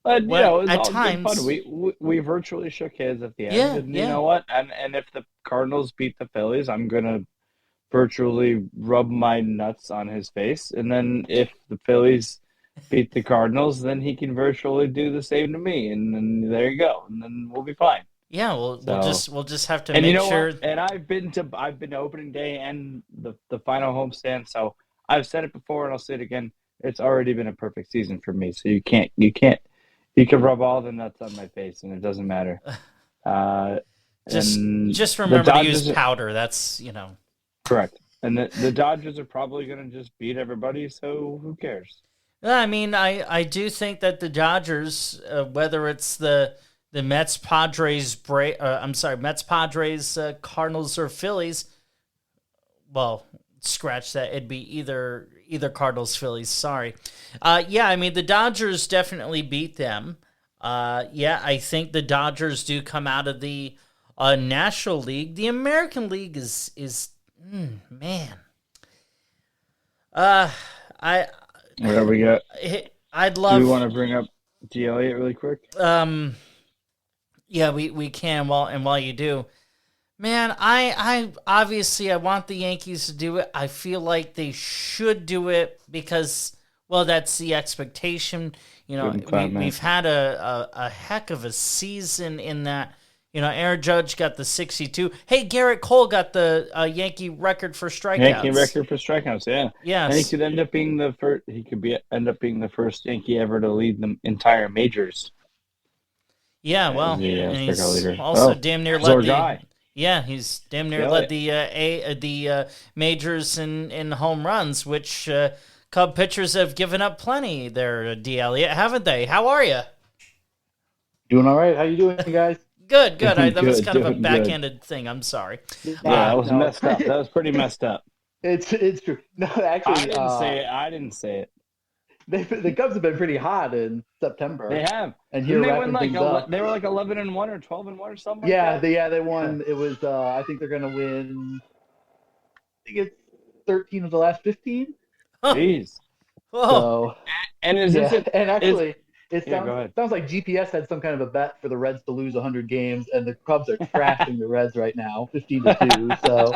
But Well, it's at all times- good fun. We virtually shook hands at the end, Yeah, and yeah. you know what? And if the Cardinals beat the Phillies, I'm gonna virtually rub my nuts on his face, and then if the Phillies beat the Cardinals, then he can virtually do the same to me, and then there you go, and then we'll be fine. Yeah, we'll just have to And make you know sure. what? And I've been to opening day and the final homestand, so I've said it before and I'll say it again. It's already been a perfect season for me. So you can rub all the nuts on my face and it doesn't matter. Just the remember to Dodgers use powder. That's correct. And the Dodgers are probably going to just beat everybody, so who cares? I mean, I do think that the Dodgers, whether it's the Mets, Padres, Mets, Padres, Cardinals, or Phillies. Well, scratch that. It'd be either Cardinals, Phillies. Sorry. I mean, the Dodgers definitely beat them. I think the Dodgers do come out of the National League. The American League is man. Whatever we got. I'd love. Do we want to bring up D. Elliott really quick? Yeah, we can. While you do, man, I obviously I want the Yankees to do it. I feel like they should do it because, well, that's the expectation. You know, we've had a heck of a season in that. You know, Aaron Judge got the 62. Hey, Garrett Cole got the Yankee record for strikeouts. Yankee record for strikeouts, yeah. Yes. And he could end up being the first. End up being the first Yankee ever to lead the entire majors. Yeah, well, and he's leader. also damn near He's our led the. guy. Yeah, he's damn near led the majors in home runs, which Cub pitchers have given up plenty there, D. Elliott, haven't they? How are you? Doing all right. How you doing, guys? Good. That was Good, kind of a doing good. backhanded thing. I'm sorry. Yeah, that was No. messed up. That was pretty messed up. It's true. No, I actually, didn't say it. I didn't say it. the Cubs have been pretty hot in September. They have. And Didn't here they win wrapping like things up. they were like 11-1 or 12-1 or something Yeah, like that? they won. It was I think they're gonna win. I think it's 13 of the last 15. Jeez. Oh, So And is yeah, this and actually, it Yeah, go ahead. sounds like GPS had some kind of a bet for the Reds to lose 100 games, and the Cubs are trashing the Reds right now, 15-2. So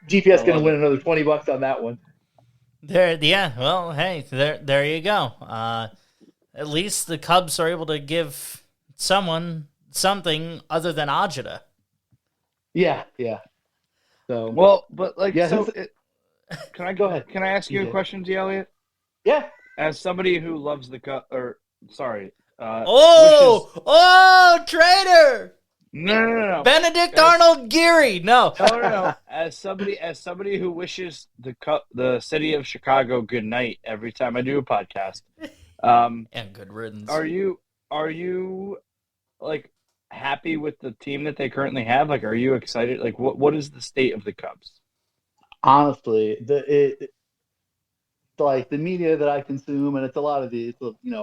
GPS I going to love win it. another $20 on that one. there. Yeah. Well, hey, there you go. At least the Cubs are able to give someone something other than Ajita. Yeah. So Well, but like, Yeah, so this- can I Go ahead. Can I ask you a DJ. question, D. Elliott? yeah, As somebody who loves the Traitor! no. Benedict Yes. Arnold Geary. No. No. As somebody who wishes the city of Chicago good night every time I do a podcast, And good riddance. are you like happy with the team that they currently have? Like, are you excited? Like, what is the state of the Cubs? honestly, like the media that I consume, and it's a lot of the,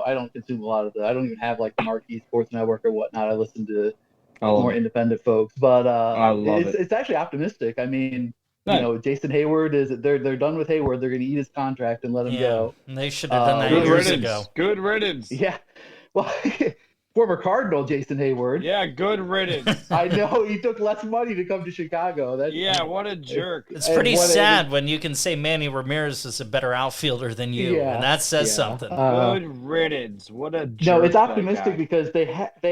I don't consume a lot of I don't even have like the marquee sports network or whatnot. I listen to more independent folks, but I love it. it's actually optimistic. I mean, Nice. Jason Hayward they're done with Hayward. They're going to eat his contract and let him go. They should have done that Good years riddance. ago. Good riddance. Yeah, well, former Cardinal Jason Hayward. Yeah, good riddance. I know he took less money to come to Chicago. Yeah, what a jerk. It's pretty what sad when you can say Manny Ramirez is a better outfielder than you, Yeah, and that says yeah. something. Good riddance. What a jerk. No, it's that optimistic guy. because they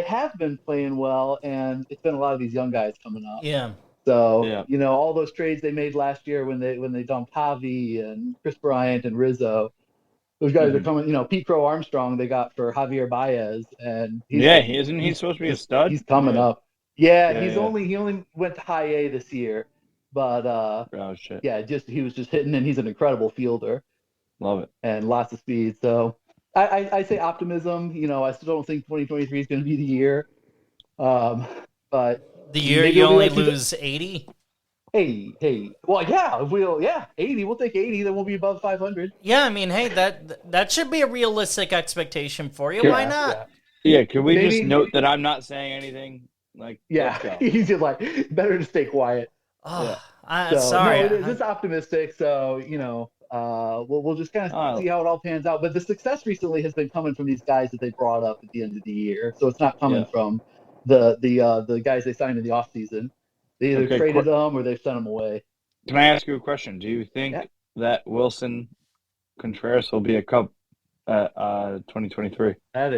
have been playing well, and it's been a lot of these young guys coming up. Yeah. So Yeah. all those trades they made last year when they dumped Javi and Chris Bryant and Rizzo, those guys are coming. Pete Crow Armstrong they got for Javier Baez, and he's supposed to be a stud? He's coming Yeah. up. Yeah, Yeah, he yeah. only went to high A this year, but Oh shit. yeah, he was just hitting, and he's an incredible fielder Love it. and lots of speed. So I say optimism. I still don't think 2023 is going to be the year, but The year maybe you it'll be only like lose 80? hey, well, yeah, 80. We'll take 80. Then we'll be above 500. Yeah, I mean, hey, that should be a realistic expectation for you. Yeah, Why not? Yeah, can we Maybe- just note that I'm not saying anything? Like, let's go. He's just like better to stay quiet. Oh, So, sorry. no, it's optimistic. So we'll just kind of see how it all pans out. But the success recently has been coming from these guys that they brought up at the end of the year. So it's not coming from the guys they signed in the offseason. They either traded them or they sent them away. Can I ask you a question? Do you think that Wilson Contreras will be a Cub at 2023? That's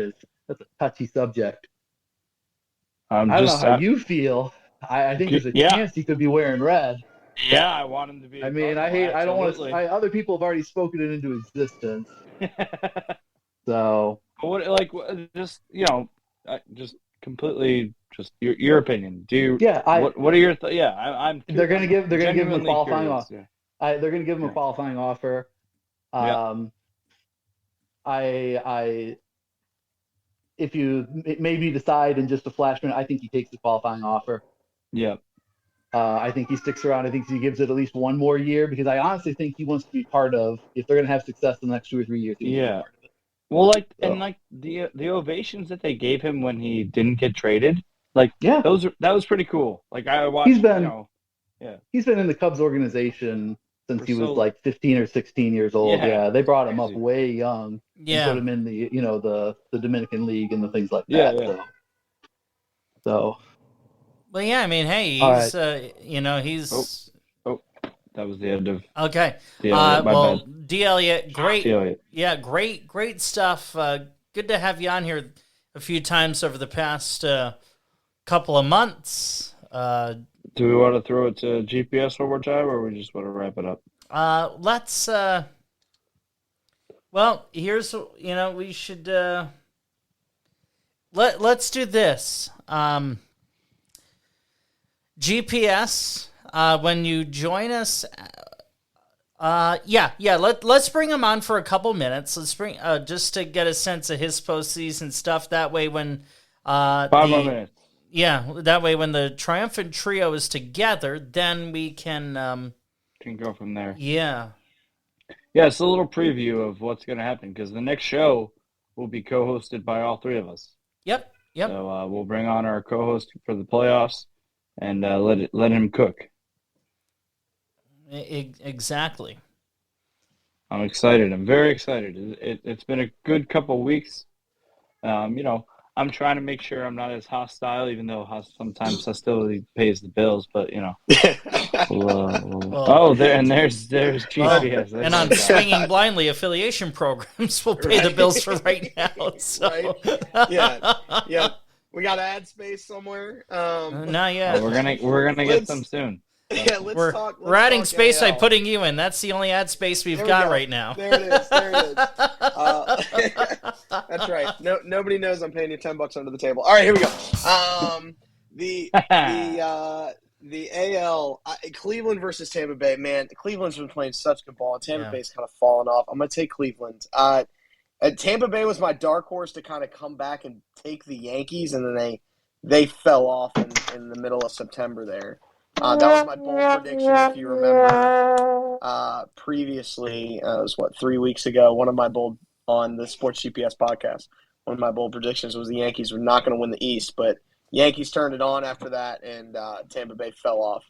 a touchy subject. I I don't know how you feel. I think there's a chance he could be wearing red. Yeah, I want him to be. I mean, I don't want to. Other people have already spoken it into existence. So, just just completely, just your opinion. Do you? Yeah, what are your? I'm. They're gonna give him a genuinely qualifying curious, offer. yeah. They're gonna give him a qualifying offer. If you maybe decide in just a flash minute, I think he takes the qualifying offer. Yeah. I think he sticks around. I think he gives it at least one more year because I honestly think he wants to be part of. If they're going to have success in the next 2 or 3 years, he wants to be part of it. Well, the ovations that they gave him when he didn't get traded, that was pretty cool. Like I watched. He's been in the Cubs organization since he was like 15 or 16 years old. Yeah, they brought him up way young. Yeah, and put him in the Dominican League and the things like that. Yeah. So. Well, yeah, I mean, hey, he's he's. Oh, that was the end of. Okay. D. Elliott, D. Elliott, great. D. Elliott. Yeah, great stuff. Good to have you on here a few times over the past couple of months. Do we want to throw it to GPS one more time, or we just want to wrap it up? Let's. Well, here's we should. Let's do this. GPS, when you join us, let's bring him on for a couple minutes. Let's bring just to get a sense of his postseason stuff. That way, when 5 more minutes. Yeah, that way when the triumphant trio is together, then we can go from there. Yeah. Yeah, it's a little preview of what's going to happen because the next show will be co-hosted by all three of us. Yep. So we'll bring on our co-host for the playoffs and let him cook. Exactly. I'm excited. I'm very excited. It's been a good couple of weeks. I'm trying to make sure I'm not as hostile, even though sometimes hostility pays the bills. But there's GPS. And on Swinging Blindly affiliation programs, we'll pay the bills for right now. So. Right? Yeah. We got ad space somewhere. Not yet. We're gonna get some soon. Yeah, let's talk. We're adding space AL. by putting you in. That's the only ad space we've got right now. There it is. That's right. Nobody knows I'm paying you $10 under the table. All right, here we go. The AL, Cleveland versus Tampa Bay. Man, Cleveland's been playing such good ball, and Tampa Bay's kind of fallen off. I'm going to take Cleveland. Tampa Bay was my dark horse to kind of come back and take the Yankees, and then they fell off in the middle of September there. That was my bold prediction, if you remember. Previously, it was 3 weeks ago, one of my bold on the Sports GPS podcast. One of my bold predictions was the Yankees were not going to win the East, but Yankees turned it on after that, and Tampa Bay fell off.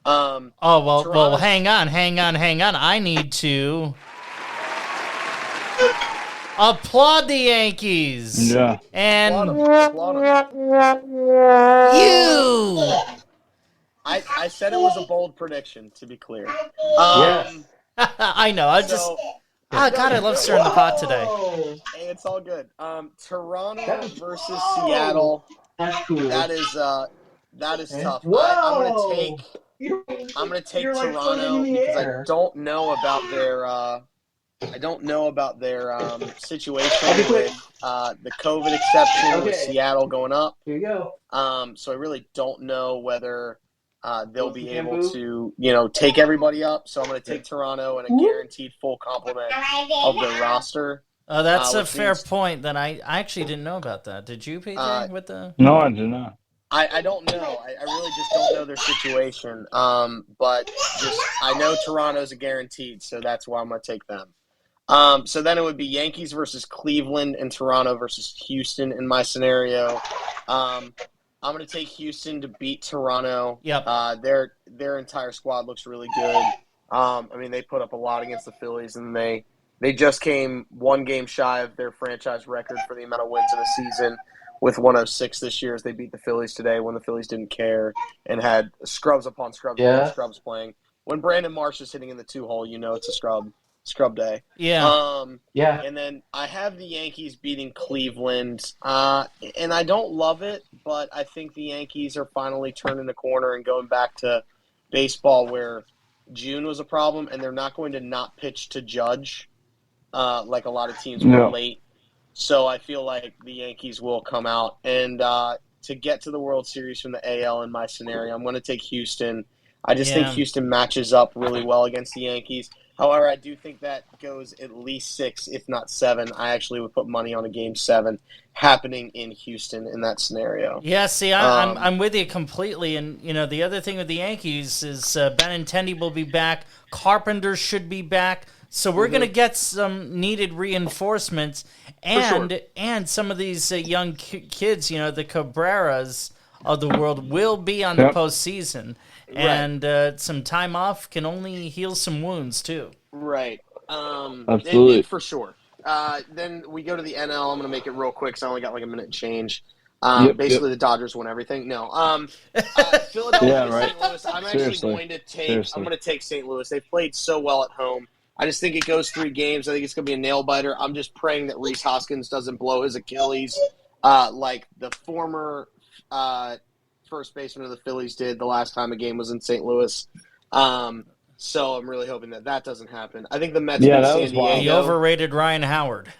Well, hang on. I need to applaud the Yankees. Yeah. And Applaud 'em. you. I said it was a bold prediction, to be clear. Yes. I know. I love stirring the pot today. Hey, it's all good. Toronto versus Seattle. That's cool. That is tough. I'm gonna take Toronto because I don't know about their situation with the COVID exception with Seattle going up. Here you go. So I really don't know whether they'll be able to, take everybody up. So I'm going to take Toronto and a guaranteed full complement of their roster. That's a fair point. That I actually didn't know about that. Did you, PJ? With the No, I did not. I don't know. I really just don't know their situation. But I know Toronto's a guaranteed, so that's why I'm going to take them. So then it would be Yankees versus Cleveland and Toronto versus Houston in my scenario. I'm going to take Houston to beat Toronto. Yep. Their entire squad looks really good. They put up a lot against the Phillies, and they just came one game shy of their franchise record for the amount of wins in a season with 106 this year as they beat the Phillies today when the Phillies didn't care and had scrubs upon scrubs upon scrubs playing. When Brandon Marsh is hitting in the 2-hole, it's a scrub day. Yeah. And then I have the Yankees beating Cleveland, and I don't love it, but I think the Yankees are finally turning the corner and going back to baseball where June was a problem, and they're not going to not pitch to Judge like a lot of teams were late. So I feel like the Yankees will come out. And to get to the World Series from the AL in my scenario, I'm going to take Houston. I just think Houston matches up really well against the Yankees. However, I do think that goes at least 6, if not 7. I actually would put money on a Game 7 happening in Houston in that scenario. Yeah, see, I'm with you completely. And, the other thing with the Yankees is Benintendi will be back. Carpenter should be back. So we're going to get some needed reinforcements. And some of these young kids, the Cabreras of the world will be on the postseason. Right. And some time off can only heal some wounds, too. Right. Absolutely. For sure. Then we go to the NL. I'm going to make it real quick because I only got like a minute and change. The Dodgers won everything. No. Philadelphia, St. Louis. I'm actually going to take St. Louis. They've played so well at home. I just think it goes 3 games. I think it's going to be a nail-biter. I'm just praying that Rhys Hoskins doesn't blow his Achilles like the former first baseman of the Phillies did the last time a game was in St. Louis. So I'm really hoping that doesn't happen. I think the Mets beat San Diego. The overrated Ryan Howard.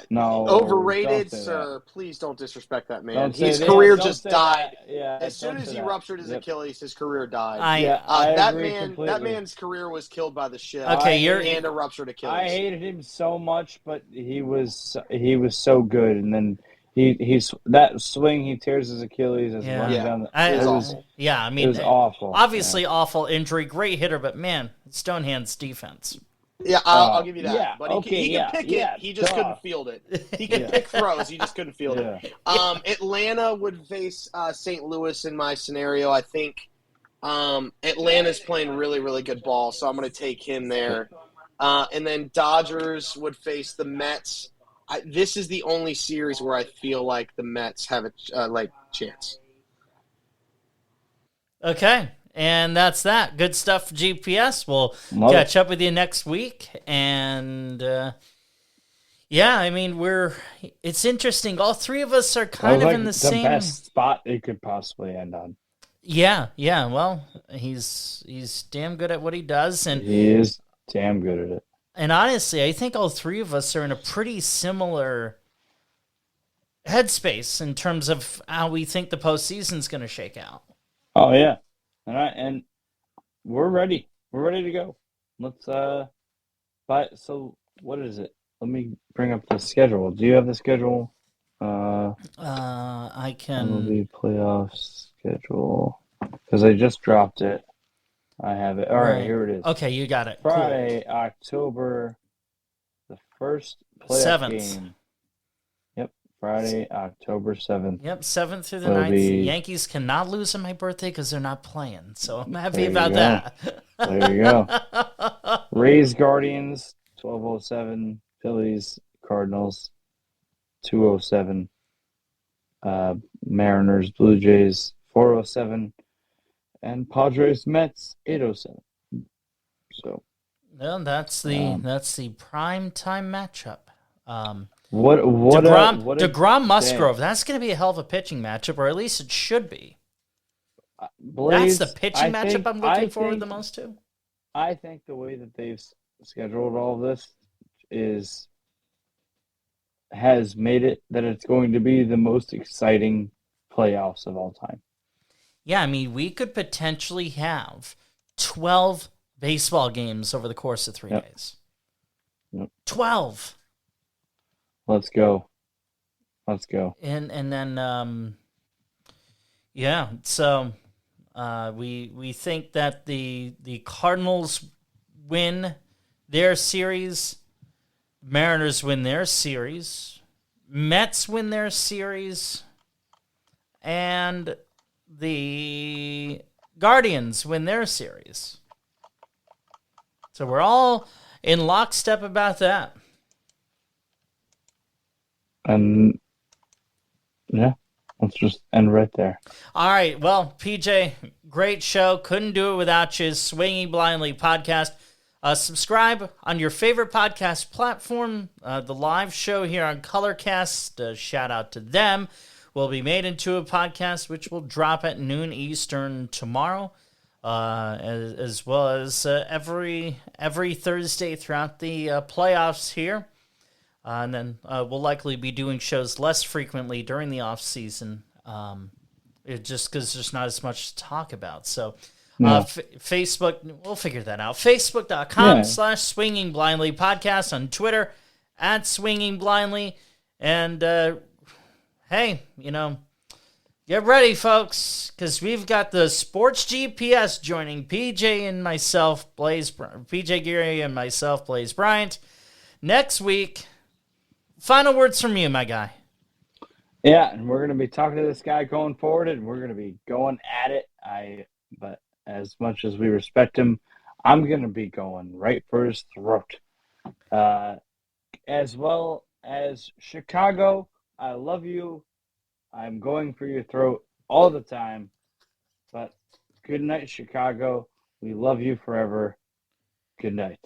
No. Overrated, sir. That. Please don't disrespect that man. His career just died. As soon as he ruptured his Achilles, his career died. That man's career was killed by the ship. Okay, and a ruptured Achilles. I hated him so much, but he was so good, and then he's that swing. He tears his Achilles as running down. It was awful. Yeah, I mean, it was awful. Obviously, awful injury. Great hitter, but man, Stonehand's defense. Yeah, I'll give you that. Yeah, but he can pick it. He just couldn't field it. He can pick throws. He just couldn't field it. Atlanta would face St. Louis in my scenario. I think Atlanta's playing really, really good ball, so I'm going to take him there. And then Dodgers would face the Mets. This is the only series where I feel like the Mets have a chance. Okay. And that's that. Good stuff for GPS. We'll catch up with you next week. And, I mean, it's interesting. All three of us are kind of in the same... the best spot it could possibly end on. Yeah. Well, he's damn good at what he does. And he is damn good at it. And honestly, I think all three of us are in a pretty similar headspace in terms of how we think the postseason's going to shake out. Oh, yeah. And we're ready. We're ready to go. Let's so what is it? Let me bring up the schedule. Do you have the schedule? I can. MLB playoff schedule because I just dropped it. I have it. All right, here it is. Okay, you got it. Friday, cool. October the first playoff 7th. game. Friday, October 7th. Yep, 7th through the 9th. The Yankees cannot lose on my birthday because they're not playing, so I'm happy about that. There you go. Rays, Guardians, 12:07. Phillies, Cardinals, 2:07. Mariners, Blue Jays, 4:07. And Padres, Mets, 8:07. So, well, that's the prime time matchup. What DeGrom Musgrove? That's going to be a hell of a pitching matchup, or at least it should be. Blaze, that's the pitching matchup I'm looking forward the most to. I think the way that they've scheduled all of this has made it that it's going to be the most exciting playoffs of all time. Yeah, I mean, we could potentially have 12 baseball games over the course of 3 days. 12. Let's go. And then so we think that the Cardinals win their series, Mariners win their series, Mets win their series, and the Guardians win their series. So we're all in lockstep about that. And let's just end right there. All right. Well, PJ, great show. Couldn't do it without you. Swinging Blindly podcast. Subscribe on your favorite podcast platform. The live show here on Colorcast, shout out to them, will be made into a podcast, which will drop at noon Eastern tomorrow, as well as every Thursday throughout the playoffs here. And then we'll likely be doing shows less frequently during the off season, just because there's not as much to talk about. So, Facebook, we'll figure that out. Facebook.com/Swinging Blindly podcast, on Twitter @Swinging Blindly, and hey, get ready, folks, because we've got the Sports GPS joining PJ Geary and myself, Blaze Bryant, next week. Final words from you, my guy. Yeah, and we're going to be talking to this guy going forward, and we're going to be going at it. But as much as we respect him, I'm going to be going right for his throat. As well as Chicago, I love you. I'm going for your throat all the time. But good night, Chicago. We love you forever. Good night.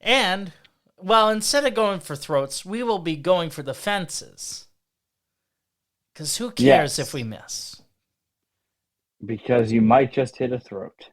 And... well, instead of going for throats, we will be going for the fences. Because who cares if we miss? Because you might just hit a throat.